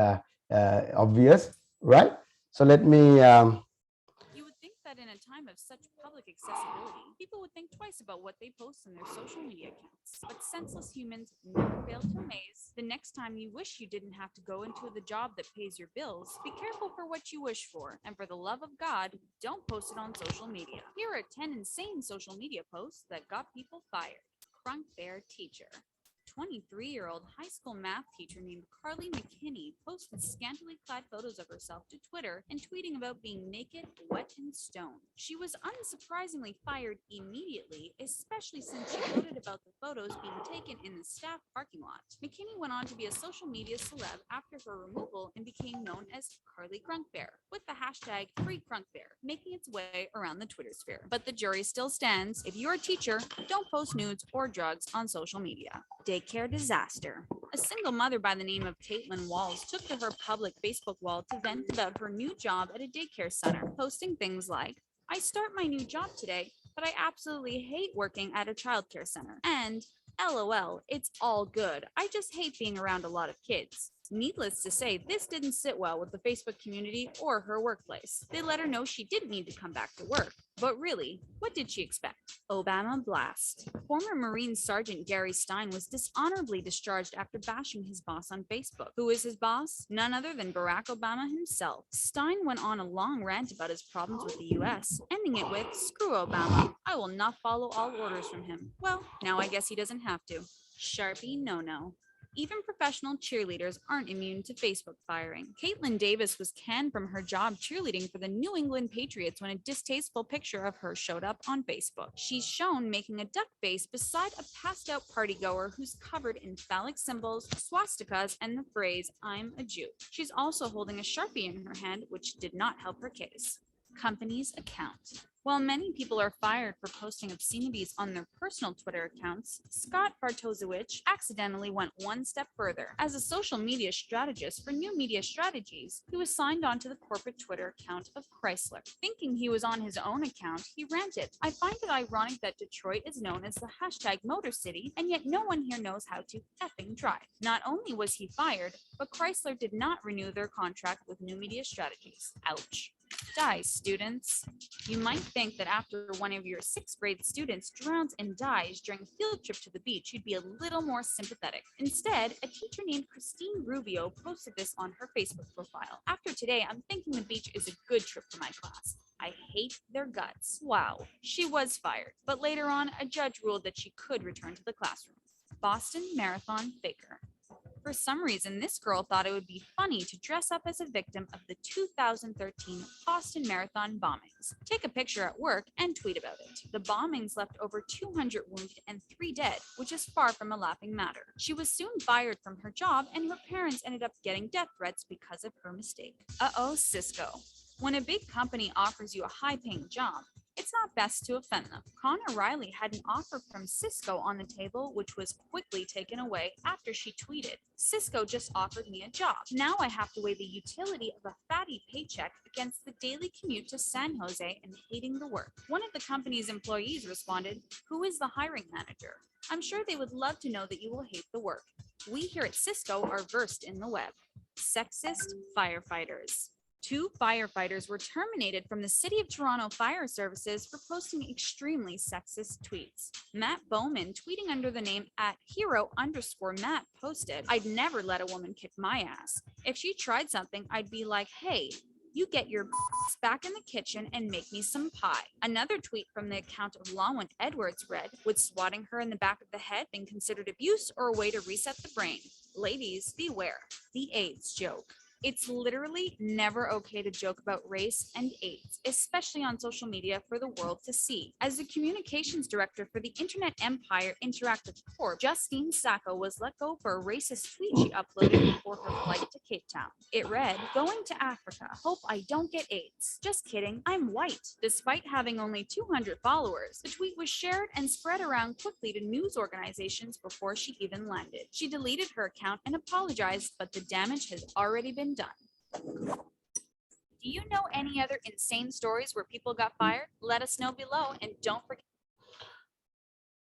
obvious, right? So let me You would think that in a time of such public accessibility, people would think twice about what they post in their social media accounts. But senseless humans never fail to amaze. The next time you wish you didn't have to go into the job that pays your bills, be careful for what you wish for. And for the love of God, don't post it on social media. Here are 10 insane social media posts that got people fired. Crunk Bear Teacher. 23-year-old high school math teacher named Carly McKinney posted scantily clad photos of herself to Twitter and tweeting about being naked, wet, and stoned. She was unsurprisingly fired immediately, especially since she gloated about the photos being taken in the staff parking lot. McKinney went on to be a social media celeb after her removal and became known as Carly Crunkbear, with the hashtag #FreeCrunkBear, making its way around the Twitter sphere. But the jury still stands. If you're a teacher, don't post nudes or drugs on social media. Daycare Disaster. A single mother by the name of Caitlin Walls took to her public Facebook wall to vent about her new job at a daycare center, posting things like, "I start my new job today, but I absolutely hate working at a childcare center." And LOL, it's all good. I just hate being around a lot of kids. Needless to say, this didn't sit well with the Facebook community or her workplace. They let her know she didn't need to come back to work. But really, what did she expect? Obama blast. Former Marine Sergeant Gary Stein was dishonorably discharged after bashing his boss on Facebook. Who is his boss? None other than Barack Obama himself. Stein went on a long rant about his problems with the US, ending it with, "Screw Obama. I will not follow all orders from him." Well, now I guess he doesn't have to. Sharpie no-no. Even professional cheerleaders aren't immune to Facebook firing. Caitlin Davis was canned from her job cheerleading for the New England Patriots when a distasteful picture of her showed up on Facebook. She's shown making a duck face beside a passed-out partygoer who's covered in phallic symbols, swastikas, and the phrase, "I'm a Jew." She's also holding a Sharpie in her hand, which did not help her case. Company's account. While many people are fired for posting obscenities on their personal Twitter accounts, Scott Bartosiewicz accidentally went one step further. As a social media strategist for New Media Strategies, he was signed on to the corporate Twitter account of Chrysler. Thinking he was on his own account, he ranted, "I find it ironic that Detroit is known as the hashtag Motor City, and yet no one here knows how to effing drive." Not only was he fired, but Chrysler did not renew their contract with New Media Strategies. Ouch. Die, students. You might think that after one of your 6th grade students drowns and dies during a field trip to the beach, you'd be a little more sympathetic. Instead, a teacher named Christine Rubio posted this on her Facebook profile. "After today, I'm thinking the beach is a good trip for my class. I hate their guts." Wow. She was fired, but later on, a judge ruled that she could return to the classroom. Boston Marathon faker. For some reason, this girl thought it would be funny to dress up as a victim of the 2013 Boston Marathon bombings, take a picture at work, and tweet about it. The bombings left over 200 wounded and 3 dead, which is far from a laughing matter. She was soon fired from her job, and her parents ended up getting death threats because of her mistake. Uh-oh, Cisco. When a big company offers you a high-paying job, it's not best to offend them. Connor Riley had an offer from Cisco on the table, which was quickly taken away after she tweeted, "Cisco just offered me a job. Now I have to weigh the utility of a fatty paycheck against the daily commute to San Jose and hating the work." One of the company's employees responded, "Who is the hiring manager? I'm sure they would love to know that you will hate the work. We here at Cisco are versed in the web." Sexist firefighters. 2 firefighters were terminated from the City of Toronto Fire Services for posting extremely sexist tweets. Matt Bowman, tweeting under the name @hero_Matt, posted, "I'd never let a woman kick my ass. If she tried something, I'd be like, hey, you get your back in the kitchen and make me some pie." Another tweet from the account of Lawan Edwards read, "Would swatting her in the back of the head been considered abuse or a way to reset the brain? Ladies, beware. The AIDS joke." It's literally never okay to joke about race and AIDS, especially on social media for the world to see. As the communications director for the Internet Empire Interactive Corp, Justine Sacco was let go for a racist tweet she uploaded before her flight to Cape Town. It read, "Going to Africa. Hope I don't get AIDS. Just kidding, I'm white." Despite having only 200 followers, the tweet was shared and spread around quickly to news organizations before she even landed. She deleted her account and apologized, but the damage has already been done. Do you know any other insane stories where people got fired? Let us know below, and don't forget.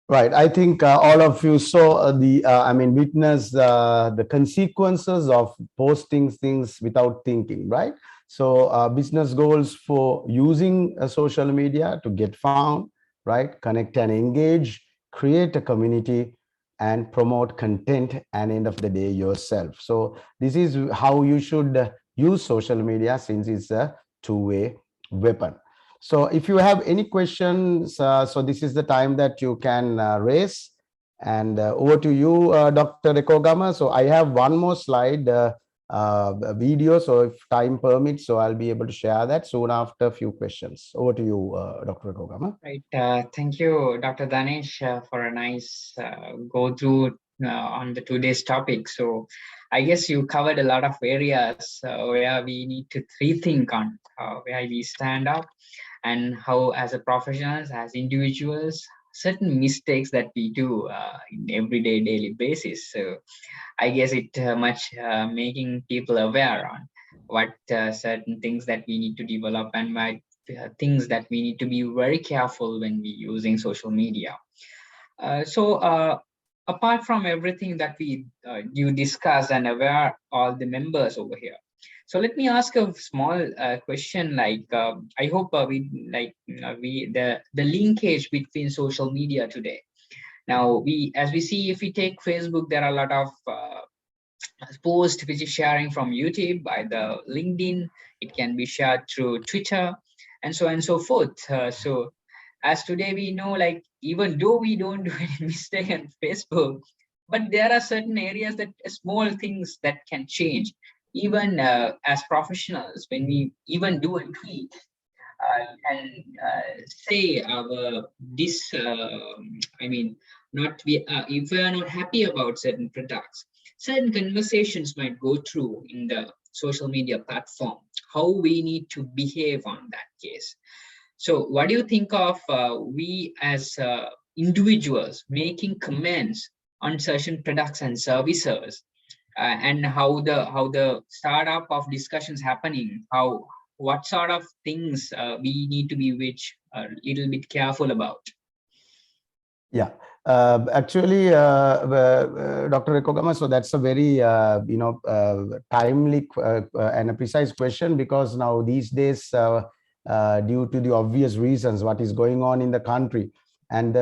Right. I think all of you saw witnessed the consequences of posting things without thinking, right? So business goals for using social media to get found, right? Connect and engage, create a community, and promote content, and end of the day yourself. So this is how you should use social media, since it's a two-way weapon. So if you have any questions, so this is the time that you can raise. And over to you, Dr. Ekogama. So I have one more slide video, so if time permits, so I'll be able to share that soon after a few questions. Over to you, Dr. Ekogama. Right. Thank you, Dr. Danesh, for a nice go through on the today's topic. So I guess you covered a lot of areas where we need to rethink on where we stand up, and how as a professionals, as individuals, certain mistakes that we do in everyday daily basis. So I guess it much making people aware on what certain things that we need to develop, and what things that we need to be very careful when we using social media. Apart from everything that you discuss and aware all the members over here, so let me ask a small question. Like I hope the linkage between social media today. Now as we see, if we take Facebook, there are a lot of posts which is sharing from YouTube, by the LinkedIn. It can be shared through Twitter, and so on and so forth. So as today we know, like even though we don't do any mistake on Facebook, but there are certain areas that small things that can change. Even as professionals, when we even do a tweet and say our not be if we are not happy about certain products, certain conversations might go through in the social media platform, how we need to behave on that case. So what do you think of we as individuals making comments on certain products and services, and how the startup of discussions happening, what sort of things we need to be which a little bit careful about? Yeah, actually, Dr. Ekogama, so that's a very timely and a precise question, because now these days, due to the obvious reasons what is going on in the country, and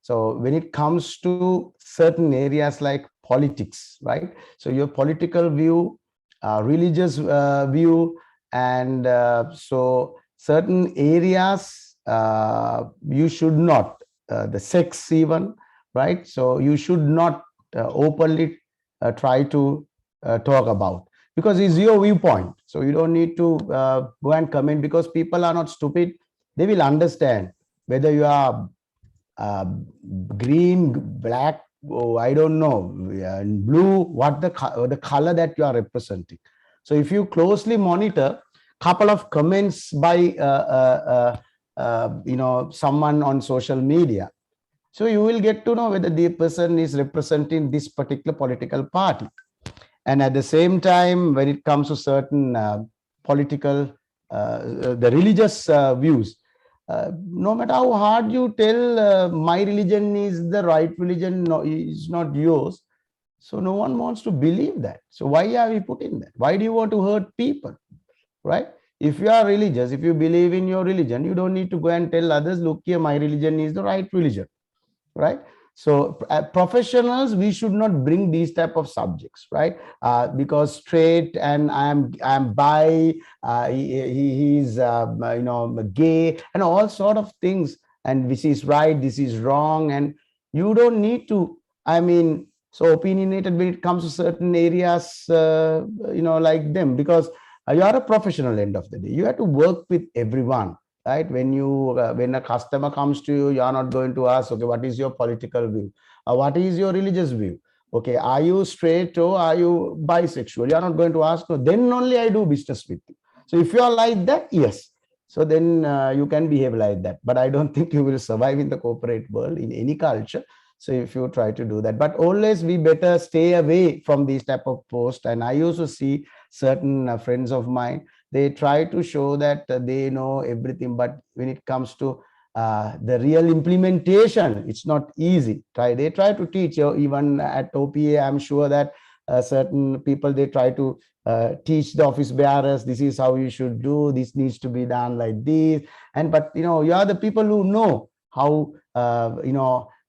so when it comes to certain areas like politics, right? So your political view, religious view, and so certain areas you should not, the sex even, right? So you should not openly try to talk about, because it's your viewpoint. So you don't need to go and comment, because people are not stupid. They will understand whether you are green, black, oh, I don't know, blue, what the color that you are representing. So if you closely monitor couple of comments by someone on social media, so you will get to know whether the person is representing this particular political party. And at the same time, when it comes to certain political, the religious views, no matter how hard you tell my religion is the right religion, no, is not yours. So no one wants to believe that. So why are we putting that? Why do you want to hurt people, right? If you are religious, if you believe in your religion, you don't need to go and tell others, look here, my religion is the right religion, right? So professionals, we should not bring these type of subjects, right? Because straight and I'm bi, he's gay, and all sort of things, and this is right, this is wrong, and you don't need to, I mean, so opinionated when it comes to certain areas, like them, because you are a professional. End of the day, you have to work with everyone, right? When you when a customer comes to you, you are not going to ask, okay, what is your political view, what is your religious view, okay, are you straight or are you bisexual? You are not going to ask, no, then only I do business with you. So if you are like that, yes, so then you can behave like that, but I don't think you will survive in the corporate world in any culture. So if you try to do that, but always we better stay away from these type of posts. And I also see certain friends of mine, they try to show that they know everything, but when it comes to the real implementation, it's not easy. They try to teach you, even at OPA, I'm sure that certain people, they try to teach the office bearers, this is how you should do, this needs to be done like this. And but you are the people who know how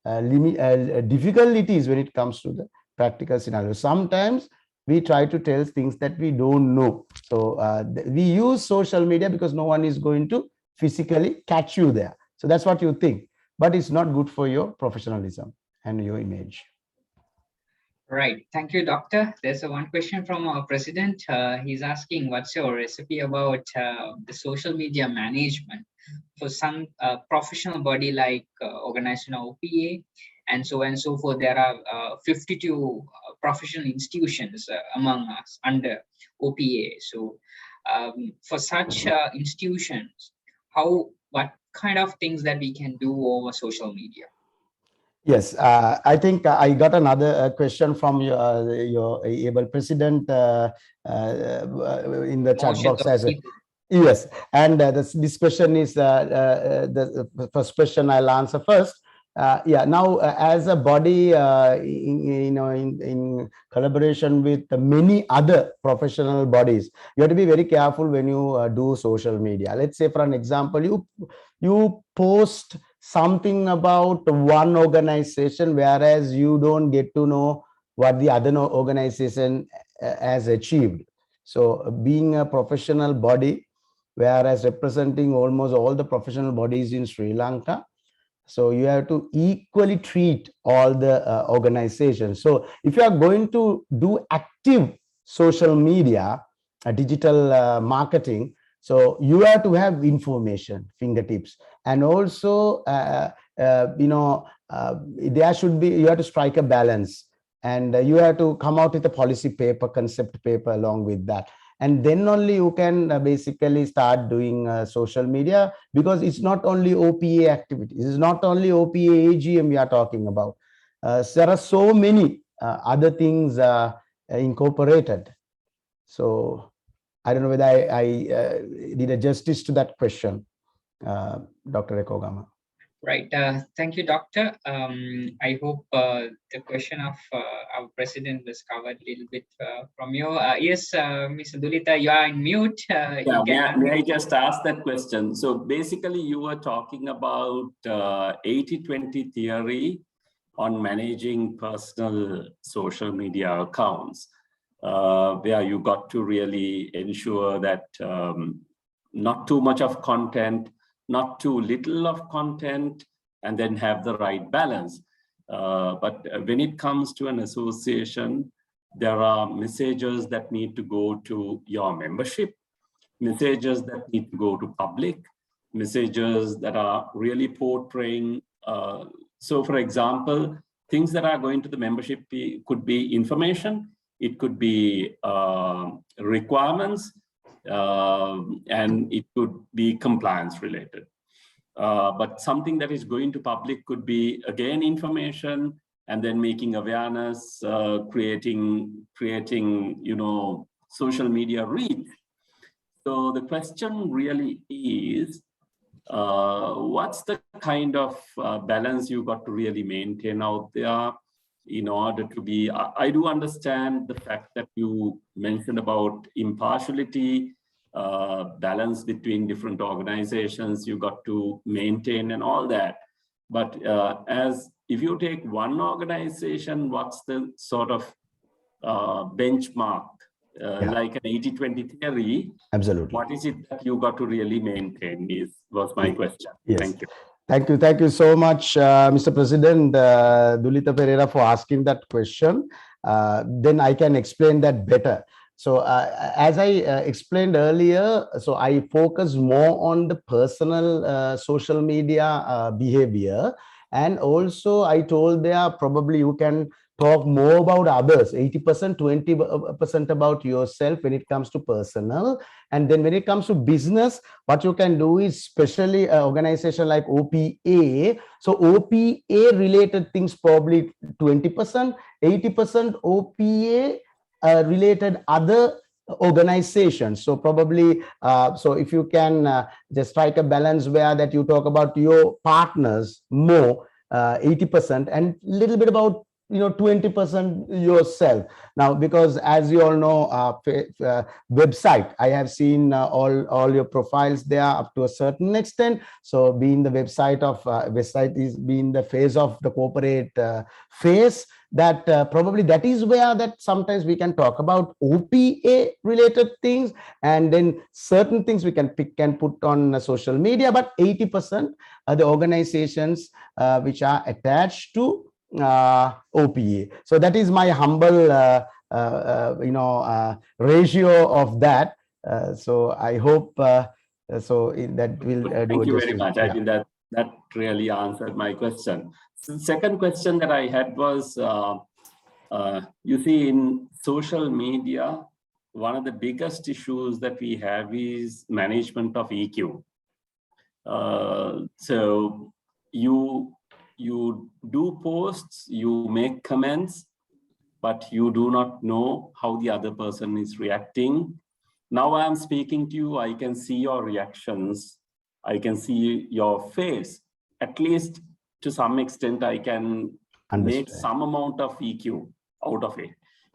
difficult it is when it comes to the practical scenario. Sometimes we try to tell things that we don't know. So we use social media because no one is going to physically catch you there. So that's what you think, but it's not good for your professionalism and your image. Right. Thank you, doctor. There's one question from our president. He's asking, what's your recipe about the social media management for some professional body like organization OPA and so on and so forth? There are 52 professional institutions among us under OPA. So for such institutions, what kind of things that we can do over social media? Yes, I think I got another question from your able president in the chat box as well. Yes, and this question is the first question I'll answer first. Yeah, now as a body, in collaboration with many other professional bodies, you have to be very careful when you do social media. Let's say, for an example, you post something about one organization, whereas you don't get to know what the other organization has achieved. So being a professional body, whereas representing almost all the professional bodies in Sri Lanka, so you have to equally treat all the organizations. So if you are going to do active social media, digital marketing, so you have to have information fingertips, and also there should be, you have to strike a balance, and you have to come out with a policy paper, concept paper along with that. and then only you can basically start doing social media, because it's not only OPA activities, it's not only OPA AGM we are talking about. There are so many other things incorporated. So I don't know whether I did a justice to that question, Dr. Ekogama. Right. Thank you, Doctor. I hope the question of our president was covered a little bit from you. Yes, Mr. Dulita, you are in mute. You can may I just ask that question? So basically, you were talking about 80-20 theory on managing personal social media accounts, where you got to really ensure that not too much of content, not too little of content, and then have the right balance. But when it comes to an association, there are messages that need to go to your membership, messages that need to go to public, messages that are really portraying. So for example, things that are going to the membership could be information, it could be requirements, and it could be compliance related. But something that is going to public could be, again, information, and then making awareness, creating social media reach. So the question really is, what's the kind of balance you got to really maintain out there in order to be, I do understand the fact that you mentioned about impartiality, balance between different organizations you got to maintain and all that. But if you take one organization, what's the sort of benchmark, like an 80-20 theory? Absolutely. What is it that you got to really maintain was my question. Yes. Thank you. Thank you so much, Mr. President Dulita Pereira, for asking that question. Then I can explain that better. So as I explained earlier, so I focus more on the personal social media behavior. And also I told there, probably you can talk more about others, 80%, 20% about yourself when it comes to personal. And then when it comes to business, what you can do is, especially an organization like OPA. So OPA related things, probably 20%, 80% OPA related other organizations. So probably, so if you can just strike a balance where that you talk about your partners more, 80%, and little bit about 20% yourself. Now, because as you all know, website, I have seen all your profiles there up to a certain extent. So being the website is being the face of the corporate face, that probably that is where that sometimes we can talk about OPA related things, and then certain things we can pick and put on social media. But 80% are the organizations which are attached to OPA. So that is my humble ratio of that. So I hope so that will do. Thank you very much. I think that really answered my question. So the second question that I had was, you see, in social media, one of the biggest issues that we have is management of EQ. So you do posts, you make comments, but you do not know how the other person is reacting. Now I am speaking to you, I can see your reactions, I can see your face. At least to some extent, I can make some amount of EQ out of it.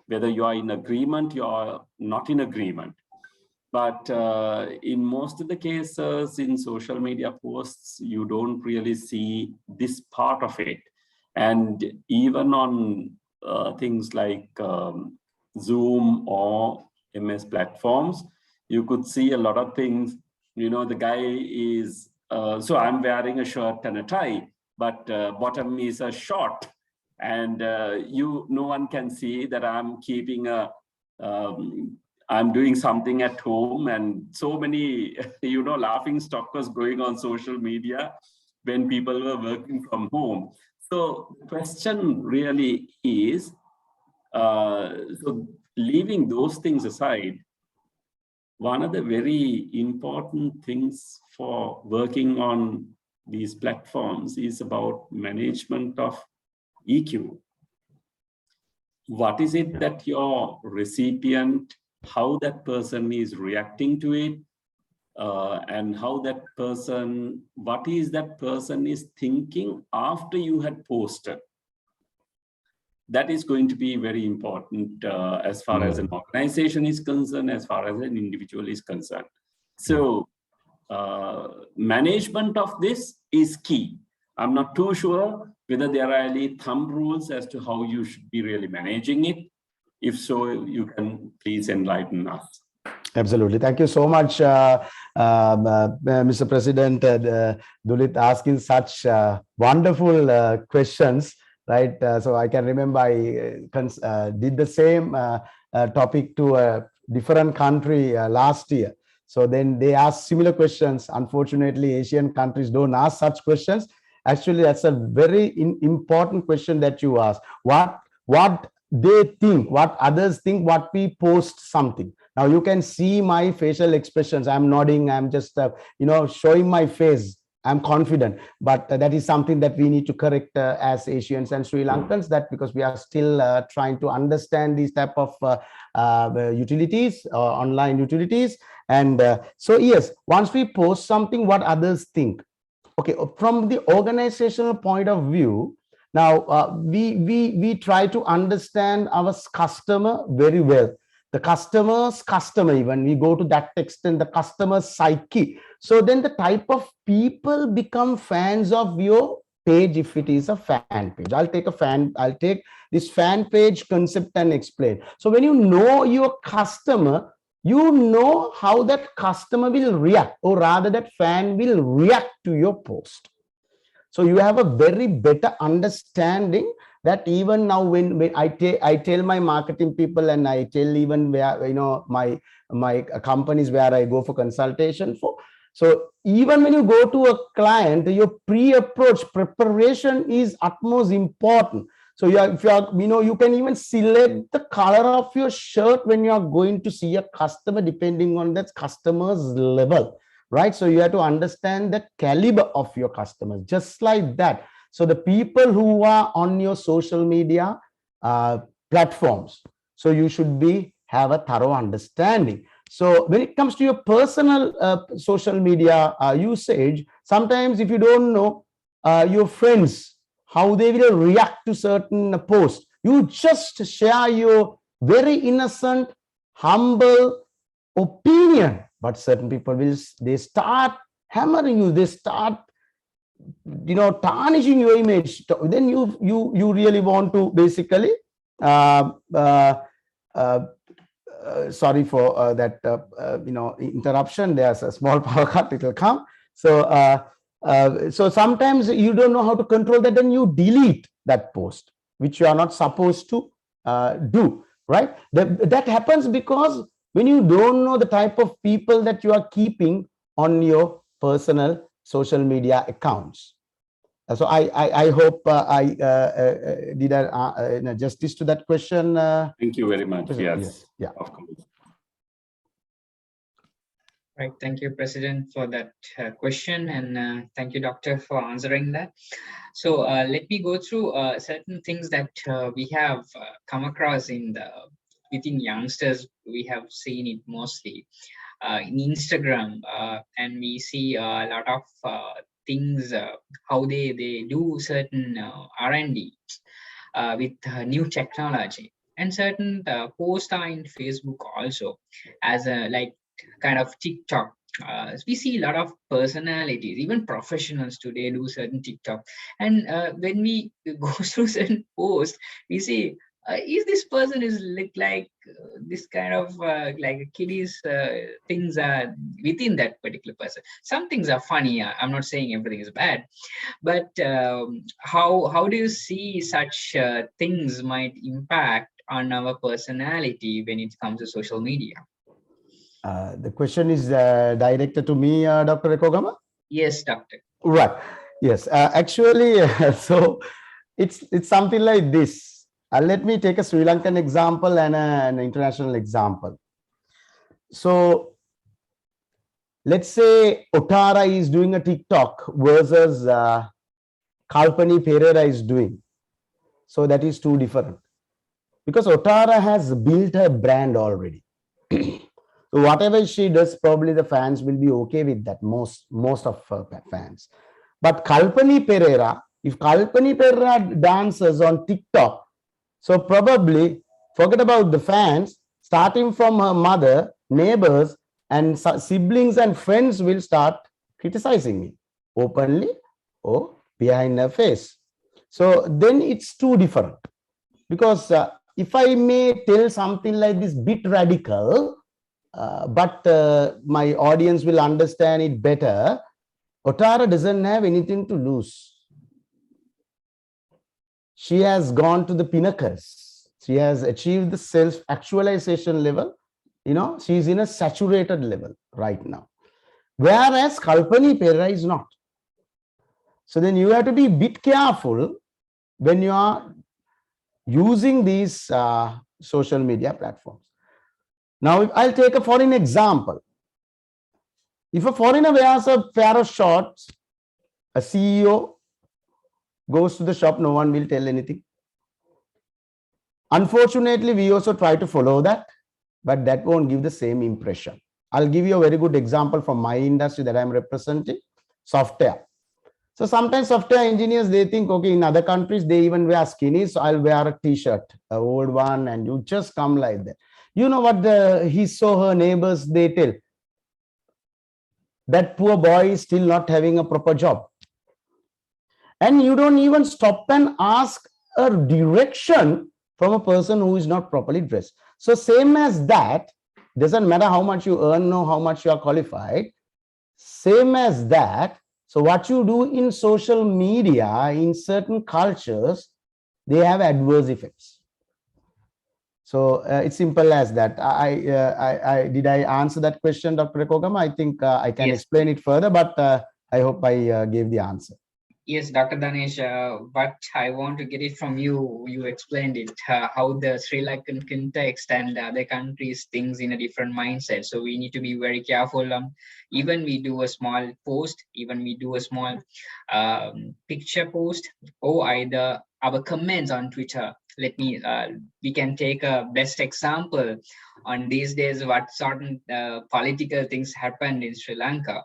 Whether you are in agreement, you are not in agreement. But in most of the cases in social media posts, you don't really see this part of it. And even on things like Zoom or MS platforms, you could see a lot of things. The guy is, so I'm wearing a shirt and a tie, but bottom is a short. And no one can see that I'm keeping I'm doing something at home, and so many, laughing stock was going on social media when people were working from home. So the question really is, so leaving those things aside, one of the very important things for working on these platforms is about management of EQ. What is it that your recipient, how that person is reacting to it, and how that person, what is that person is thinking after you had posted? That is going to be very important as far as an organization is concerned, as far as an individual is concerned. So management of this is key. I'm not too sure whether there are any thumb rules as to how you should be really managing it. If so, you can please enlighten us. Absolutely. Thank you so much, Mr. President, Dulit, asking such wonderful questions, right? So I can remember I did the same topic to a different country last year. So then they asked similar questions. Unfortunately, Asian countries don't ask such questions. Actually, that's a very important question that you asked. What they think, what others think, what we post something. Now you can see my facial expressions. I'm nodding. I'm just, showing my face. I'm confident, but that is something that we need to correct as Asians and Sri Lankans. That because we are still trying to understand these type of utilities, online utilities, and so yes, once we post something, what others think. Okay, from the organizational point of view, now we try to understand our customer very well. The customer's customer, even we go to that extent, the customer's psyche. So then the type of people become fans of your page if it is a fan page. I'll take this fan page concept and explain. So when you know your customer, you know how that customer will react, or rather that fan will react to your post. So you have a very better understanding that even now when I tell my marketing people, and I tell even where, my companies where I go for consultation for. So even when you go to a client, your pre-approach preparation is utmost important. So you can even select the color of your shirt when you are going to see a customer, depending on that customer's level, right? So you have to understand the caliber of your customers, just like that. So the people who are on your social media platforms, so you should have a thorough understanding. So when it comes to your personal social media usage, sometimes if you don't know your friends, how they will react to certain posts, you just share your very innocent, humble opinion, but certain people they start hammering you, they start tarnishing your image. Then you really want to basically sorry for that interruption. There's a small power cut, it will come. So sometimes you don't know how to control that, then you delete that post, which you are not supposed to do, right? That happens because when you don't know the type of people that you are keeping on your personal social media accounts. So I hope I did justice to that question. Thank you very much. Yes. Yeah. Of course. Right. Thank you, President, for that question, and thank you, Doctor, for answering that. So let me go through certain things that we have come across within youngsters. We have seen it mostly in Instagram, and we see a lot of things, how they do certain R&D with new technology, and certain posts are in Facebook also as a kind of TikTok. We see a lot of personalities, even professionals today do certain TikTok. And when we go through certain posts, we see, is this person look like this kind of like a kiddies things are within that particular person. Some things are funny. I'm not saying everything is bad, but how do you see such things might impact on our personality when it comes to social media? The question is directed to me, Dr. Ekogama? Yes, Doctor. Right. Yes. Actually, so it's something like this. Let me take a Sri Lankan example and an international example. So let's say Otara is doing a TikTok versus Kalpani Pereira is doing. So that is too different. Because Otara has built her brand already. So whatever she does, probably the fans will be okay with that, most of her fans. But Kalpani Pereira, if Kalpani Pereira dances on TikTok, so probably forget about the fans, starting from her mother, neighbors, and siblings and friends will start criticizing me openly or behind her face. So then it's too different. Because if I may tell something like this, bit radical, but my audience will understand it better, Otara doesn't have anything to lose. She has gone to the pinnacles. She has achieved the self-actualization level. She's in a saturated level right now. Whereas Kalpani Pereira is not. So then you have to be a bit careful when you are using these social media platforms. Now, I'll take a foreign example. If a foreigner wears a pair of shorts, a CEO goes to the shop, no one will tell anything. Unfortunately, we also try to follow that, but that won't give the same impression. I'll give you a very good example from my industry that I'm representing, software. So sometimes software engineers, they think, okay, in other countries, they even wear skinny, so I'll wear a t-shirt, an old one, and you just come like that. You know what he saw her neighbors, they tell? That poor boy is still not having a proper job. And you don't even stop and ask a direction from a person who is not properly dressed. So same as that, doesn't matter how much you earn or how much you are qualified, same as that. So what you do in social media, in certain cultures, they have adverse effects. So it's simple as that. Did I answer that question, Dr. Kogama? I think I can explain it further, but I hope I gave the answer. Yes, Dr. Danesh, but I want to get it from you. You explained it, how the Sri Lankan context and other countries things in a different mindset. So we need to be very careful. Even we do a small post, even we do a small picture post, or either our comments on Twitter. We can take a best example on these days, what certain political things happened in Sri Lanka.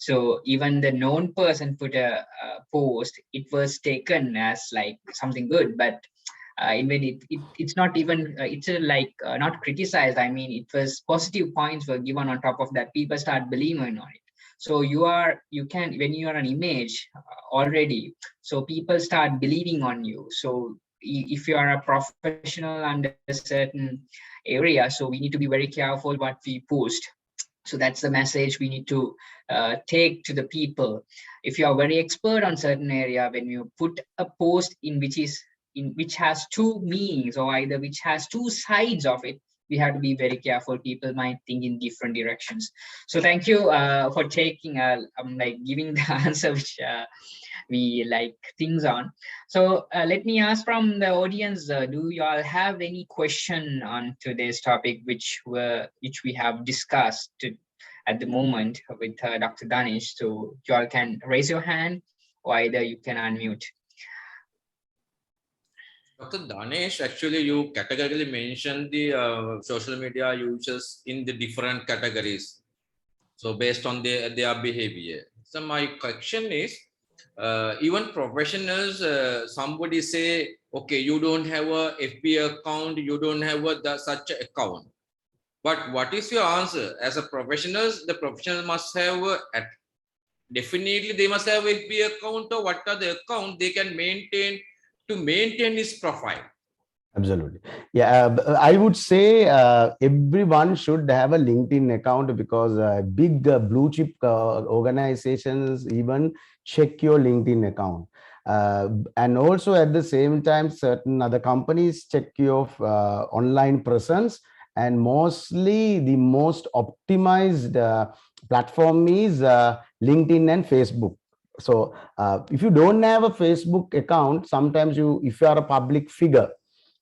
So even the known person put a post, it was taken as like something good, but it's not even, it's not criticized. I mean, it was positive points were given on top of that. People start believing on it. So you can, when you are an image already, so people start believing on you. So if you are a professional under a certain area, so we need to be very careful what we post. So that's the message we need to take to the people. If you are very expert on certain area, when you put a post which has two meanings, or either which has two sides of it, we have to be very careful. People might think in different directions. So thank you for taking giving the answer which we like things on. So let me ask from the audience, do you all have any question on today's topic which we have discussed at the moment with Dr. Danish? So you all can raise your hand, or either you can unmute. Dr. Danesh, actually you categorically mentioned the social media users in the different categories. So based on their behavior. So my question is, even professionals, somebody say, okay, you don't have a FB account, you don't have such an account. But what is your answer? As a professionals, the professional must have definitely they must have FB account, or what are the account they can maintain to maintain his profile? Absolutely. Yeah, I would say everyone should have a LinkedIn account, because big blue chip organizations even check your LinkedIn account. And also at the same time, certain other companies check your online presence. And mostly the most optimized platform is LinkedIn and Facebook. So if you don't have a Facebook account, sometimes if you are a public figure,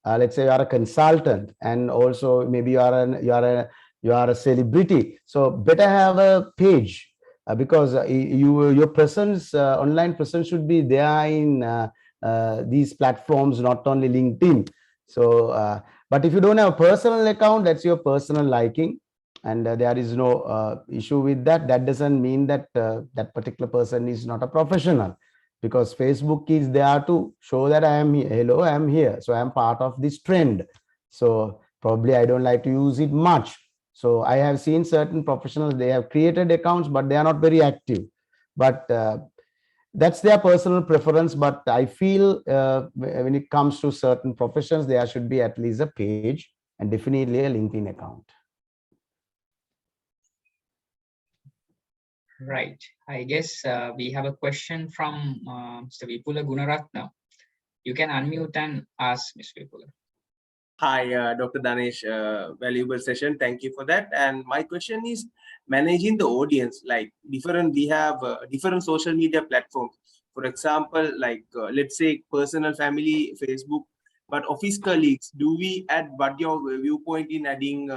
let's say you are a consultant, and also maybe you are you are a celebrity. So better have a page because your presence, online presence should be there in these platforms, not only LinkedIn. So, but if you don't have a personal account, that's your personal liking, and there is no issue with that. That doesn't mean that that particular person is not a professional, because Facebook is there to show that I am here. Hello, I am here. So I am part of this trend. So probably I don't like to use it much. So I have seen certain professionals, they have created accounts, but they are not very active. But that's their personal preference. But I feel when it comes to certain professions, there should be at least a page and definitely a LinkedIn account. Right. I guess we have a question from Mr. Vipula Gunaratna. You can unmute and ask, Mr. Vipula. Hi, Dr. Danesh, valuable session. Thank you for that. And my question is managing the audience, like we have different social media platforms. For example, like let's say personal family, Facebook, but office colleagues, do we add, what your viewpoint in adding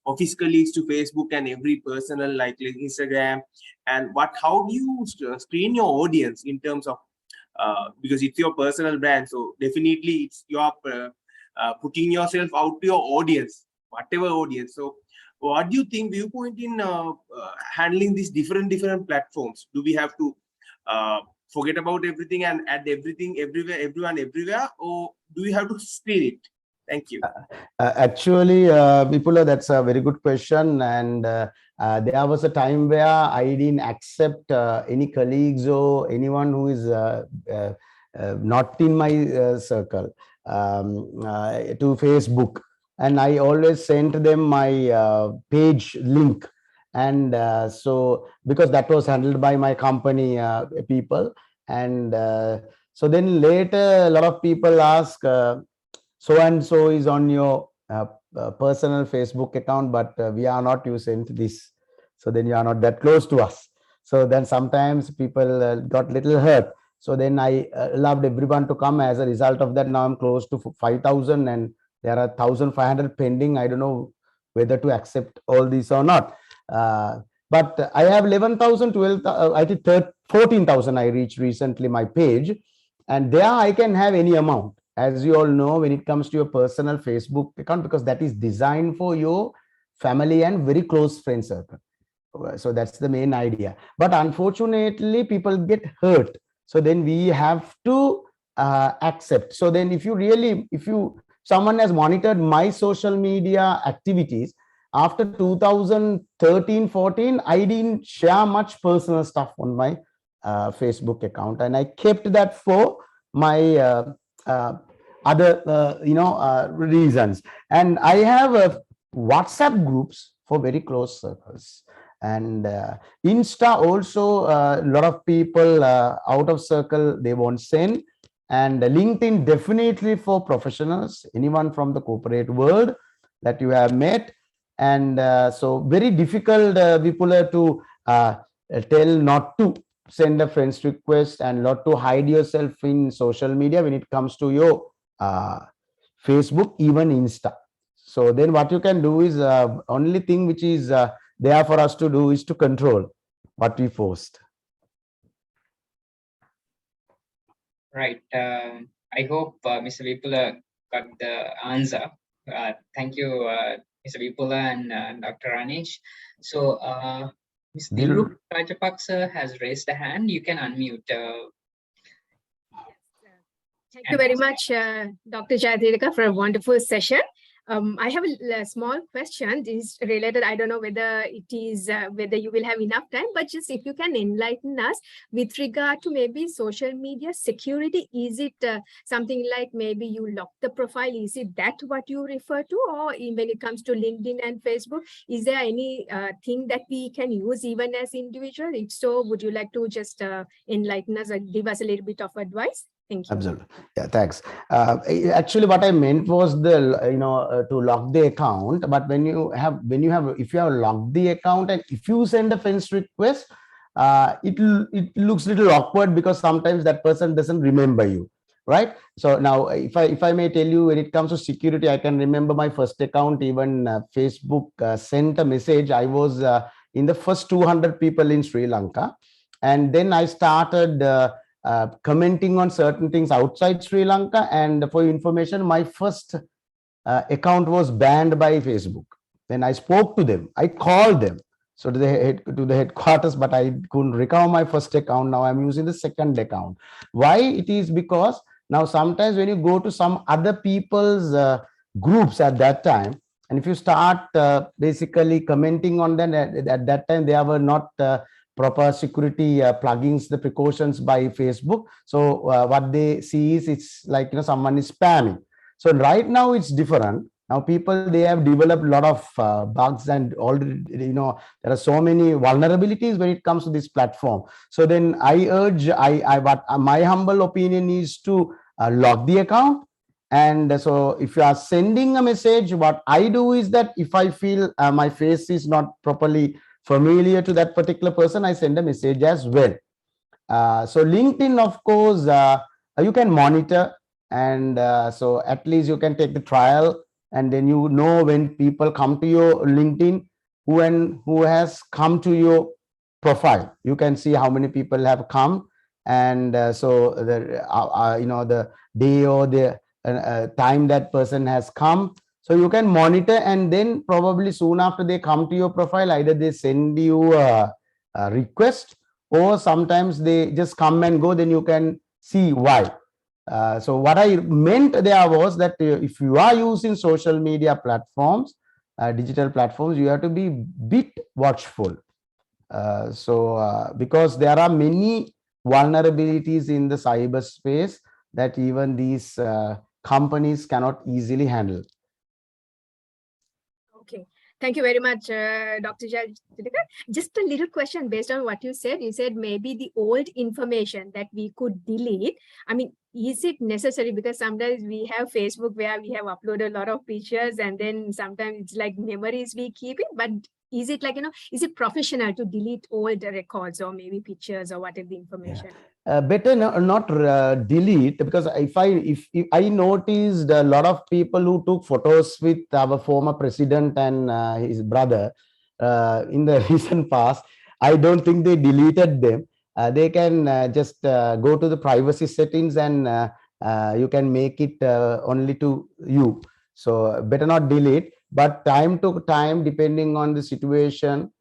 office colleagues to Facebook and every personal like Instagram? And how do you screen your audience in terms of, because it's your personal brand, so definitely it's your putting yourself out to your audience, whatever audience. So what do you think viewpoint in handling these different platforms? Do we have to forget about everything and add everything everywhere, everyone everywhere, or do we have to screen it? Thank you. Actually, Vipula, that's a very good question. And there was a time where I didn't accept any colleagues or anyone who is not in my circle to Facebook. And I always sent them my page link. And so, because that was handled by my company people. And so then later, a lot of people ask, so and so is on your personal Facebook account, but we are not, you sent this. So then you are not that close to us. So then sometimes people got little hurt. So then I loved everyone to come. As a result of that, now I'm close to 5,000 and there are 1,500 pending. I don't know whether to accept all these or not. But I have 11,000, 12,000, I think 14,000 I reached recently my page. And there I can have any amount. As you all know, when it comes to your personal Facebook account, because that is designed for your family and very close friend circle. So that's the main idea. But unfortunately, people get hurt. So then we have to accept. So then if someone has monitored my social media activities, after 2013-14, I didn't share much personal stuff on my Facebook account. And I kept that for my other reasons. And I have WhatsApp groups for very close circles, and Insta also, a lot of people out of circle, they won't send. And LinkedIn definitely for professionals, anyone from the corporate world that you have met. And so very difficult, Vipula, to tell not to send a friend's request and not to hide yourself in social media when it comes to your Facebook, even Insta. So then what you can do is only thing which is there for us to do is to control what we post. Right. I hope Mr. Vipula got the answer. Thank you, Mr. Vipula and Dr. Anish. So Ms. Dilruk Rajapaksa has raised a hand. You can unmute. Thank you very much, Dr. Jayadilika, for a wonderful session. I have a small question. This is related. I don't know whether it is whether you will have enough time, but just if you can enlighten us with regard to maybe social media security. Is it something like maybe you lock the profile? Is it that what you refer to? Or when it comes to LinkedIn and Facebook, is there any thing that we can use even as individual? If so, would you like to just enlighten us or give us a little bit of advice? Thank you. Absolutely. Yeah, thanks. Actually, what I meant was to lock the account. But if you have locked the account and if you send a friend's request, it looks a little awkward because sometimes that person doesn't remember you, right? So now if I may tell you, when it comes to security, I can remember my first account. Even Facebook sent a message. I was in the first 200 people in Sri Lanka, and then I started commenting on certain things outside Sri Lanka. And for information, my first account was banned by Facebook. Then I spoke to them, I called them, so to the headquarters, but I couldn't recover my first account. Now I'm using the second account. Why? It is because now sometimes when you go to some other people's groups at that time, and if you start basically commenting on them, at that time there were not proper security plugins, the precautions by Facebook. So what they see is, it's like, you know, someone is spamming. So right now it's different. Now people, they have developed a lot of bugs, and already, you know, there are so many vulnerabilities when it comes to this platform. So then I urge, what my humble opinion is to lock the account. And so if you are sending a message, what I do is that if I feel my face is not properly familiar to that particular person, I send a message as well. So LinkedIn, of course, you can monitor, and so at least you can take the trial, and then you know when people come to your LinkedIn, who has come to your profile. You can see how many people have come, and so the you know, the day or the time that person has come. So you can monitor, and then probably soon after they come to your profile, either they send you a request, or sometimes they just come and go. Then you can see why. So what I meant there was that if you are using social media platforms, digital platforms, you have to be bit watchful. Because there are many vulnerabilities in the cyberspace that even these companies cannot easily handle. Okay. Thank you very much, Dr. Jayatidaka. Just a little question based on what you said. You said maybe the old information that we could delete. I mean, is it necessary? Because sometimes we have Facebook where we have uploaded a lot of pictures, and then sometimes it's like memories we keep it. But is it like, you know, is it professional to delete old records or maybe pictures or whatever the information? Better not delete, because if I noticed a lot of people who took photos with our former president and his brother in the recent past, I don't think they deleted them. They can just go to the privacy settings, and you can make it only to you. So better not delete, but time to time, depending on the situation,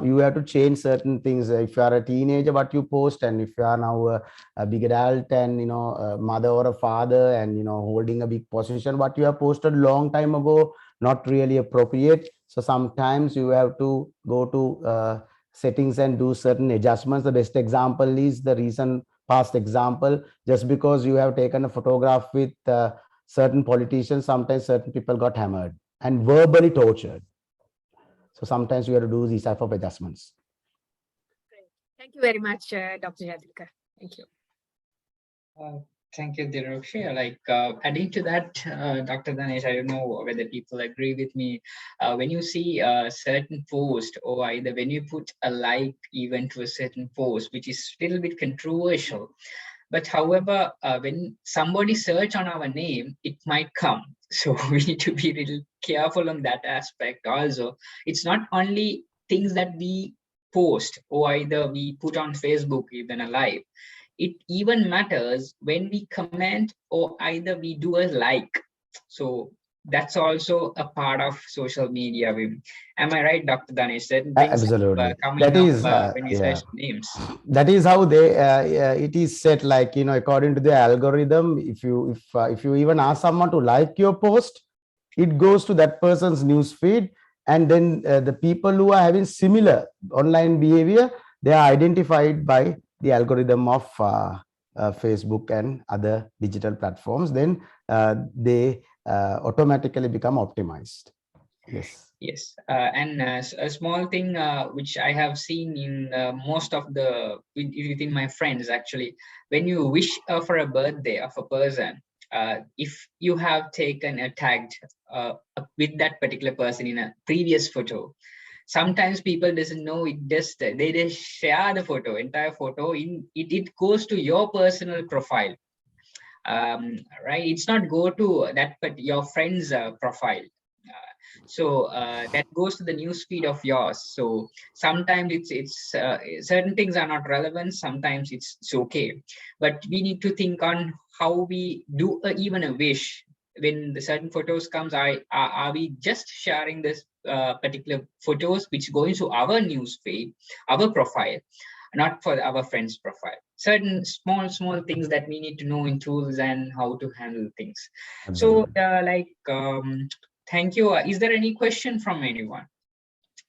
you have to change certain things. If you are a teenager, what you post, and if you are now a big adult, and, you know, a mother or a father, and, you know, holding a big position, what you have posted long time ago, not really appropriate. So sometimes you have to go to settings and do certain adjustments. The best example is the recent past example. Just because you have taken a photograph with certain politicians, sometimes certain people got hammered and verbally tortured. So sometimes you have to do these type of adjustments. Great. Thank you very much, Dr. Jayatidaka. Thank you. Thank you, Dirukshi. Like adding to that, Dr. Danesh, I don't know whether people agree with me. When you see a certain post, or either when you put a like even to a certain post, which is a little bit controversial, but however, when somebody search on our name, it might come. So we need to be a little careful on that aspect also. It's not only things that we post or either we put on Facebook, even a live. It even matters when we comment or either we do a like. So that's also a part of social media. Am I right, Dr. Danesh? Certain things Absolutely. coming That is up when we search names. That is how they it is set, like, you know, according to the algorithm. If you even ask someone to like your post, it goes to that person's news feed, and then the people who are having similar online behavior, they are identified by the algorithm of Facebook and other digital platforms. Then they automatically become optimized. Yes. Yes, and a small thing which I have seen in most of the within my friends, actually, when you wish for a birthday of a person, if you have taken a tagged with that particular person in a previous photo, sometimes people doesn't know it. Just they just share the photo, entire photo. It goes to your personal profile. right? It's not go to that, but your friend's profile. So that goes to the news feed of yours. So sometimes it's certain things are not relevant. Sometimes it's okay, but we need to think on how we do even a wish. When the certain photos comes, are we just sharing this particular photos which go into our news feed, our profile, not for our friend's profile? Certain small things that we need to know in tools and how to handle things. So thank you. Is there any question from anyone?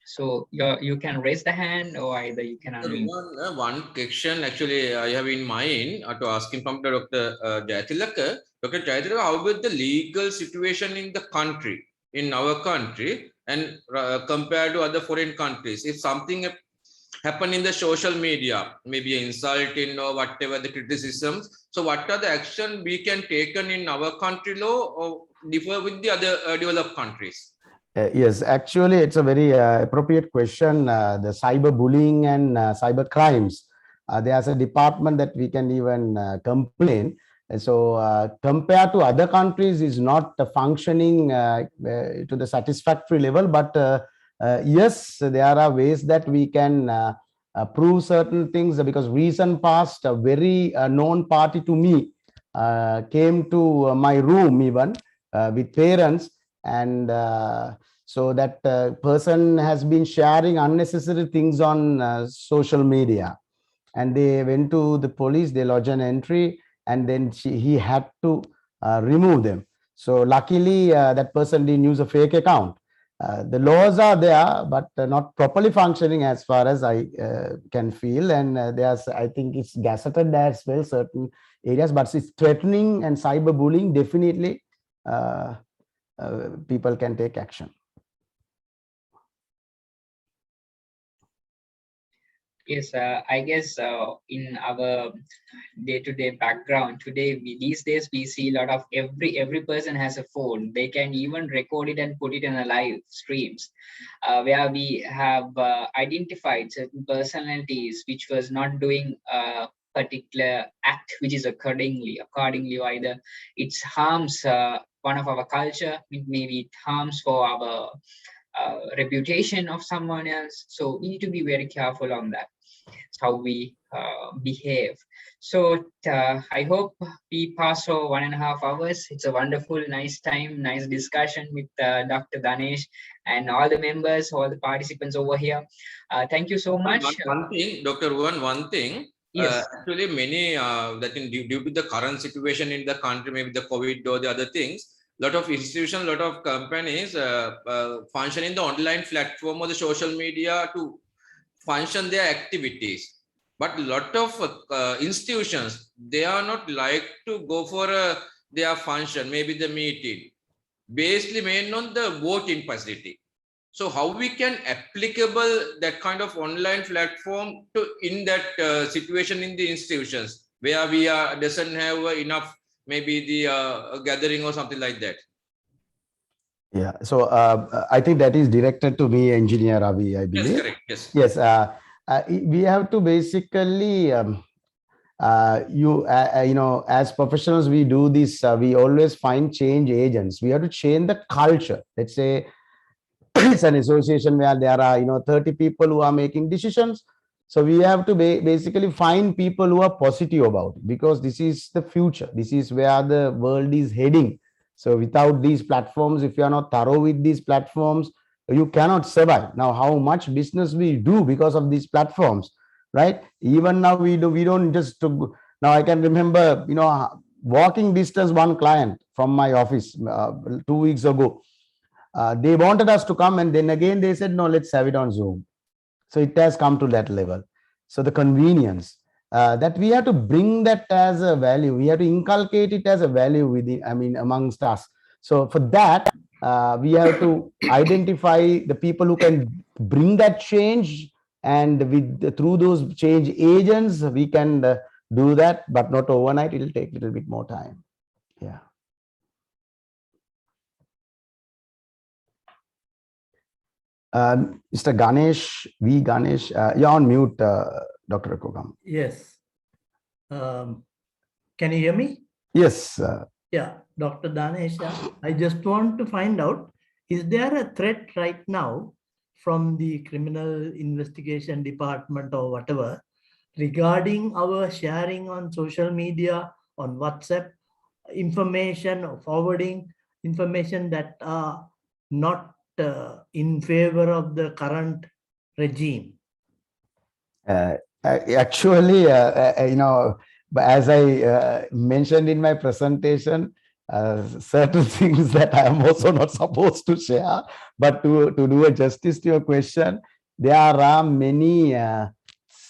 So you can raise the hand, or either you can unmute. One question actually I have in mind to asking from Dr. Jayatilaka. Dr. Jayatilaka, how about the legal situation in the country, in our country, and compared to other foreign countries? If something happen in the social media, maybe insulting or whatever the criticisms, so what are the action we can taken in our country law or differ with the other developed countries? Yes, actually, it's a very appropriate question. The cyber bullying and cyber crimes. There's a department that we can even complain. And so compared to other countries is not functioning to the satisfactory level, but yes, there are ways that we can prove certain things, because recent past, a very known party to me came to my room even with parents, and so that person has been sharing unnecessary things on social media, and they went to the police, they lodged an entry, and then he had to remove them. So luckily that person didn't use a fake account. The laws are there, but not properly functioning as far as I can feel, and there's, I think it's gazetted as well, certain areas, but it's threatening and cyberbullying, definitely people can take action. Yes, I guess in our day-to-day background today, these days we see a lot of every person has a phone. They can even record it and put it in a live streams, where we have identified certain personalities which was not doing a particular act which is accordingly either it harms one of our culture, maybe it harms for our reputation of someone else. So we need to be very careful on that, how we behave. So I hope we pass for 1.5 hours. It's a wonderful, nice time, nice discussion with Dr. Danesh and all the members, all the participants over here. Thank you so much. One thing, Dr. one thing. Yes. Actually, many that due to the current situation in the country, maybe the COVID or the other things, lot of institutions, lot of companies function in the online platform or the social media to function their activities. But a lot of institutions, they are not like to go for their function, maybe the meeting, basically mainly on the voting facility. So how we can applicable that kind of online platform to in that situation in the institutions where we doesn't have enough, maybe the gathering or something like that. Yeah, so I think that is directed to me, Engineer Ravi, I believe. Yes, correct. Yes. Yes, we have to basically, you know, as professionals, we do this. We always find change agents. We have to change the culture. Let's say it's an association where there are 30 people who are making decisions. So we have to basically find people who are positive about it, because this is the future. This is where the world is heading. So without these platforms, if you are not thorough with these platforms, you cannot survive. Now, how much business we do because of these platforms, right? Even now we don't just now I can remember, walking distance, one client from my office 2 weeks ago. They wanted us to come, and then again they said, no, let's have it on Zoom. So it has come to that level. So the convenience that we have to bring that as a value, we have to inculcate it as a value within, amongst us. So for that, we have to identify the people who can bring that change, and through those change agents, we can do that, but not overnight. It will take a little bit more time. Yeah. Mr. Ganesh, Ganesh, you're on mute, Dr. Akogam. Yes. Can you hear me? Yes. Yeah, Dr. Danesh, I just want to find out, is there a threat right now from the criminal investigation department or whatever regarding our sharing on social media, on WhatsApp, information or forwarding information that are not in favor of the current regime? Actually, as I mentioned in my presentation, certain things that I am also not supposed to share, but to do a justice to your question, there are many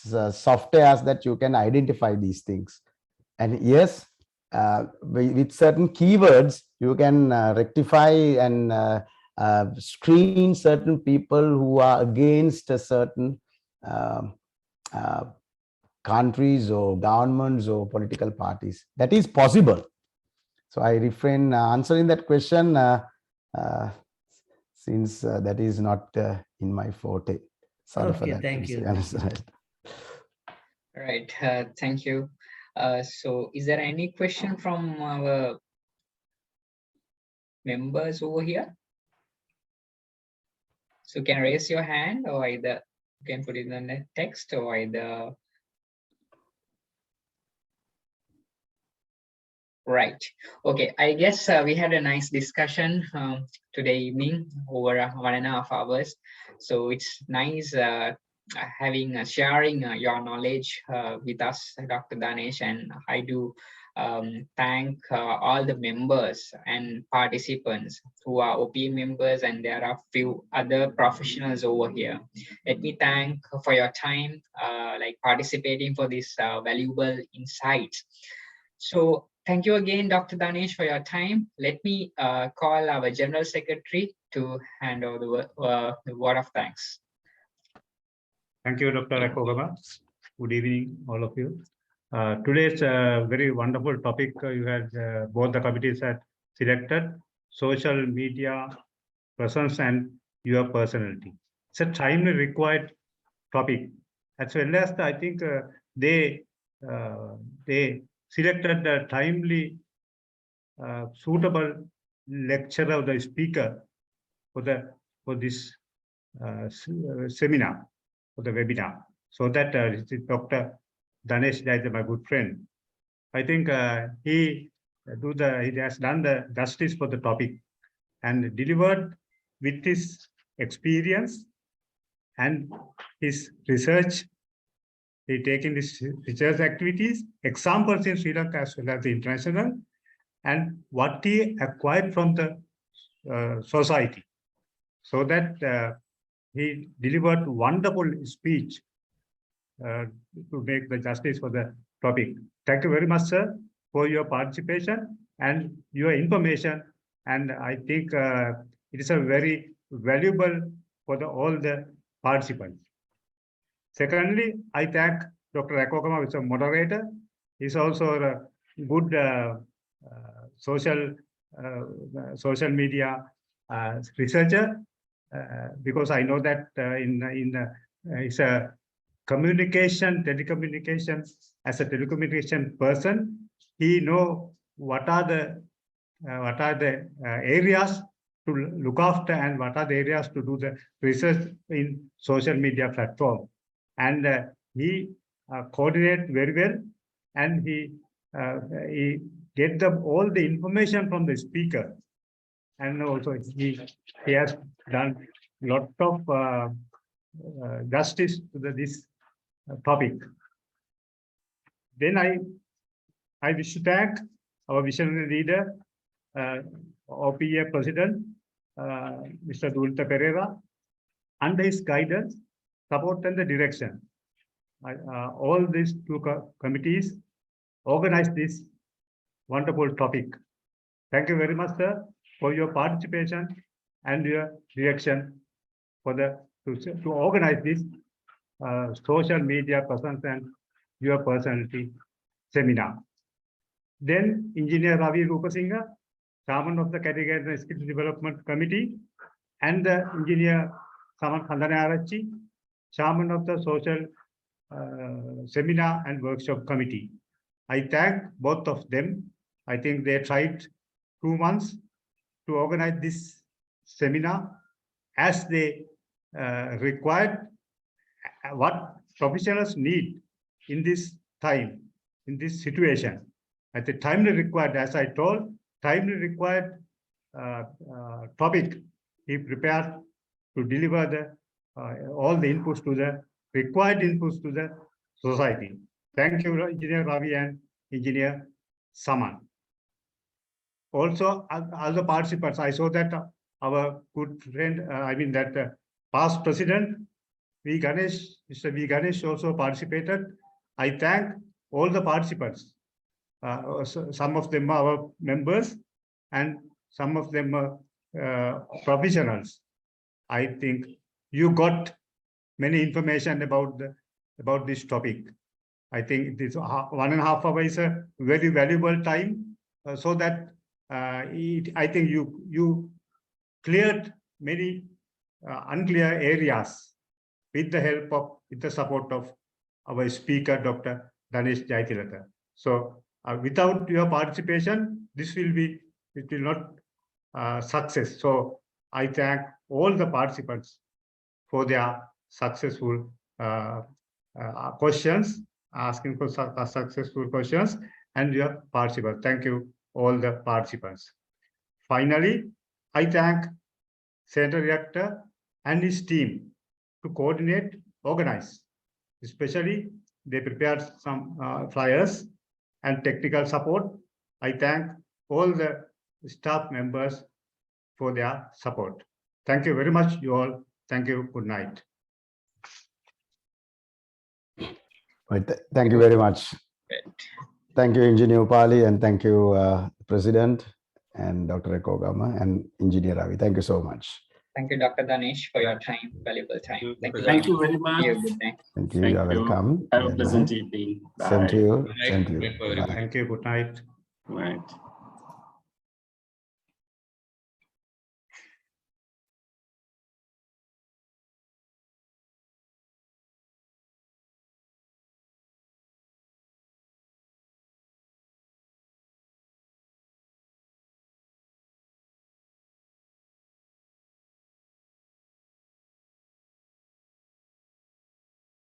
softwares that you can identify these things. And yes, with certain keywords, you can rectify and screen certain people who are against a certain countries or governments or political parties. That is possible. So I refrain answering that question since that is not in my forte. Sorry for that. Thank you. All right, thank you. So is there any question from our members over here? So you can raise your hand, or either you can put it in the text, or either. Right. Okay. I guess we had a nice discussion today evening, over 1.5 hours. So it's nice sharing your knowledge with us, Dr. Danesh, and I do thank all the members and participants who are OPM members, and there are few other professionals over here. Let me thank for your time, like participating for this valuable insights. So thank you again, Dr. Danesh, for your time. Let me call our General Secretary to hand over the word of thanks. Thank you, Dr. Akogama. Good evening, all of you. Today's a very wonderful topic you had, both the committees had selected, social media presence and your personality. It's a timely required topic, as well as I think they selected a timely, suitable lecture of the speaker for this seminar, for the webinar, so that Dr. Danesh is my good friend. I think he has done the justice for the topic and delivered with his experience and his research. He taken his research activities, examples in Sri Lanka as well as the international, and what he acquired from the society, so that he delivered wonderful speech to make the justice for the topic. Thank you very much, sir, for your participation and your information. And I think it is a very valuable for all the participants. Secondly, I thank Dr. Akogama, who is a moderator. He's also a good social media researcher, because I know that he's a telecommunication, as a telecommunication person, he know what are the areas to look after and what are the areas to do the research in social media platform. And he coordinate very well, and he get all the information from the speaker. And also he has done a lot of justice to this topic. Then I wish to thank our visionary leader, OPA President, Mr. Dulta Pereira, under his guidance, support and the direction. All these two committees organized this wonderful topic. Thank you very much, sir, for your participation and your direction for to organize this social media presence and your personality seminar. Then Engineer Ravi Rupasinghe, Chairman of the Category and Skills Development Committee, and the Engineer Saman Khandane, Chairman of the Social Seminar and Workshop Committee. I thank both of them I think they tried 2 months to organize this seminar as they required what professionals need in this time, in this situation. At the timely required, as I told, timely required topic, he prepared to deliver the all the inputs to the required inputs to the society. Thank you, Engineer Ravi and Engineer Saman. Also, other participants, I saw that our good friend, past president, V. Ganesh, Mr. V. Ganesh also participated. I thank all the participants. Some of them are our members and some of them are professionals. I think you got many information about this topic. I think this 1.5 hours is a very valuable time, so that I think you cleared many unclear areas with the support of our speaker, Dr. Danesh Jayatilaka. So without your participation, it will not success. So I thank all the participants for their successful questions, asking for successful questions, and your participants. Thank you, all the participants. Finally, I thank Center Director and his team to coordinate, organize. Especially, they prepared some flyers and technical support. I thank all the staff members for their support. Thank you very much, you all. Thank you. Good night. Thank you very much. Thank you, Engineer Upali, and thank you, President and Dr. Ekogama and Engineer Ravi. Thank you so much. Thank you, Dr. Danesh, for your time, valuable time. Thank you very much. Good night. Thank you. You are welcome. Have a pleasant evening. Same to you. Good night. Same to you. Thank you very much. Thank you. Good night. Good night.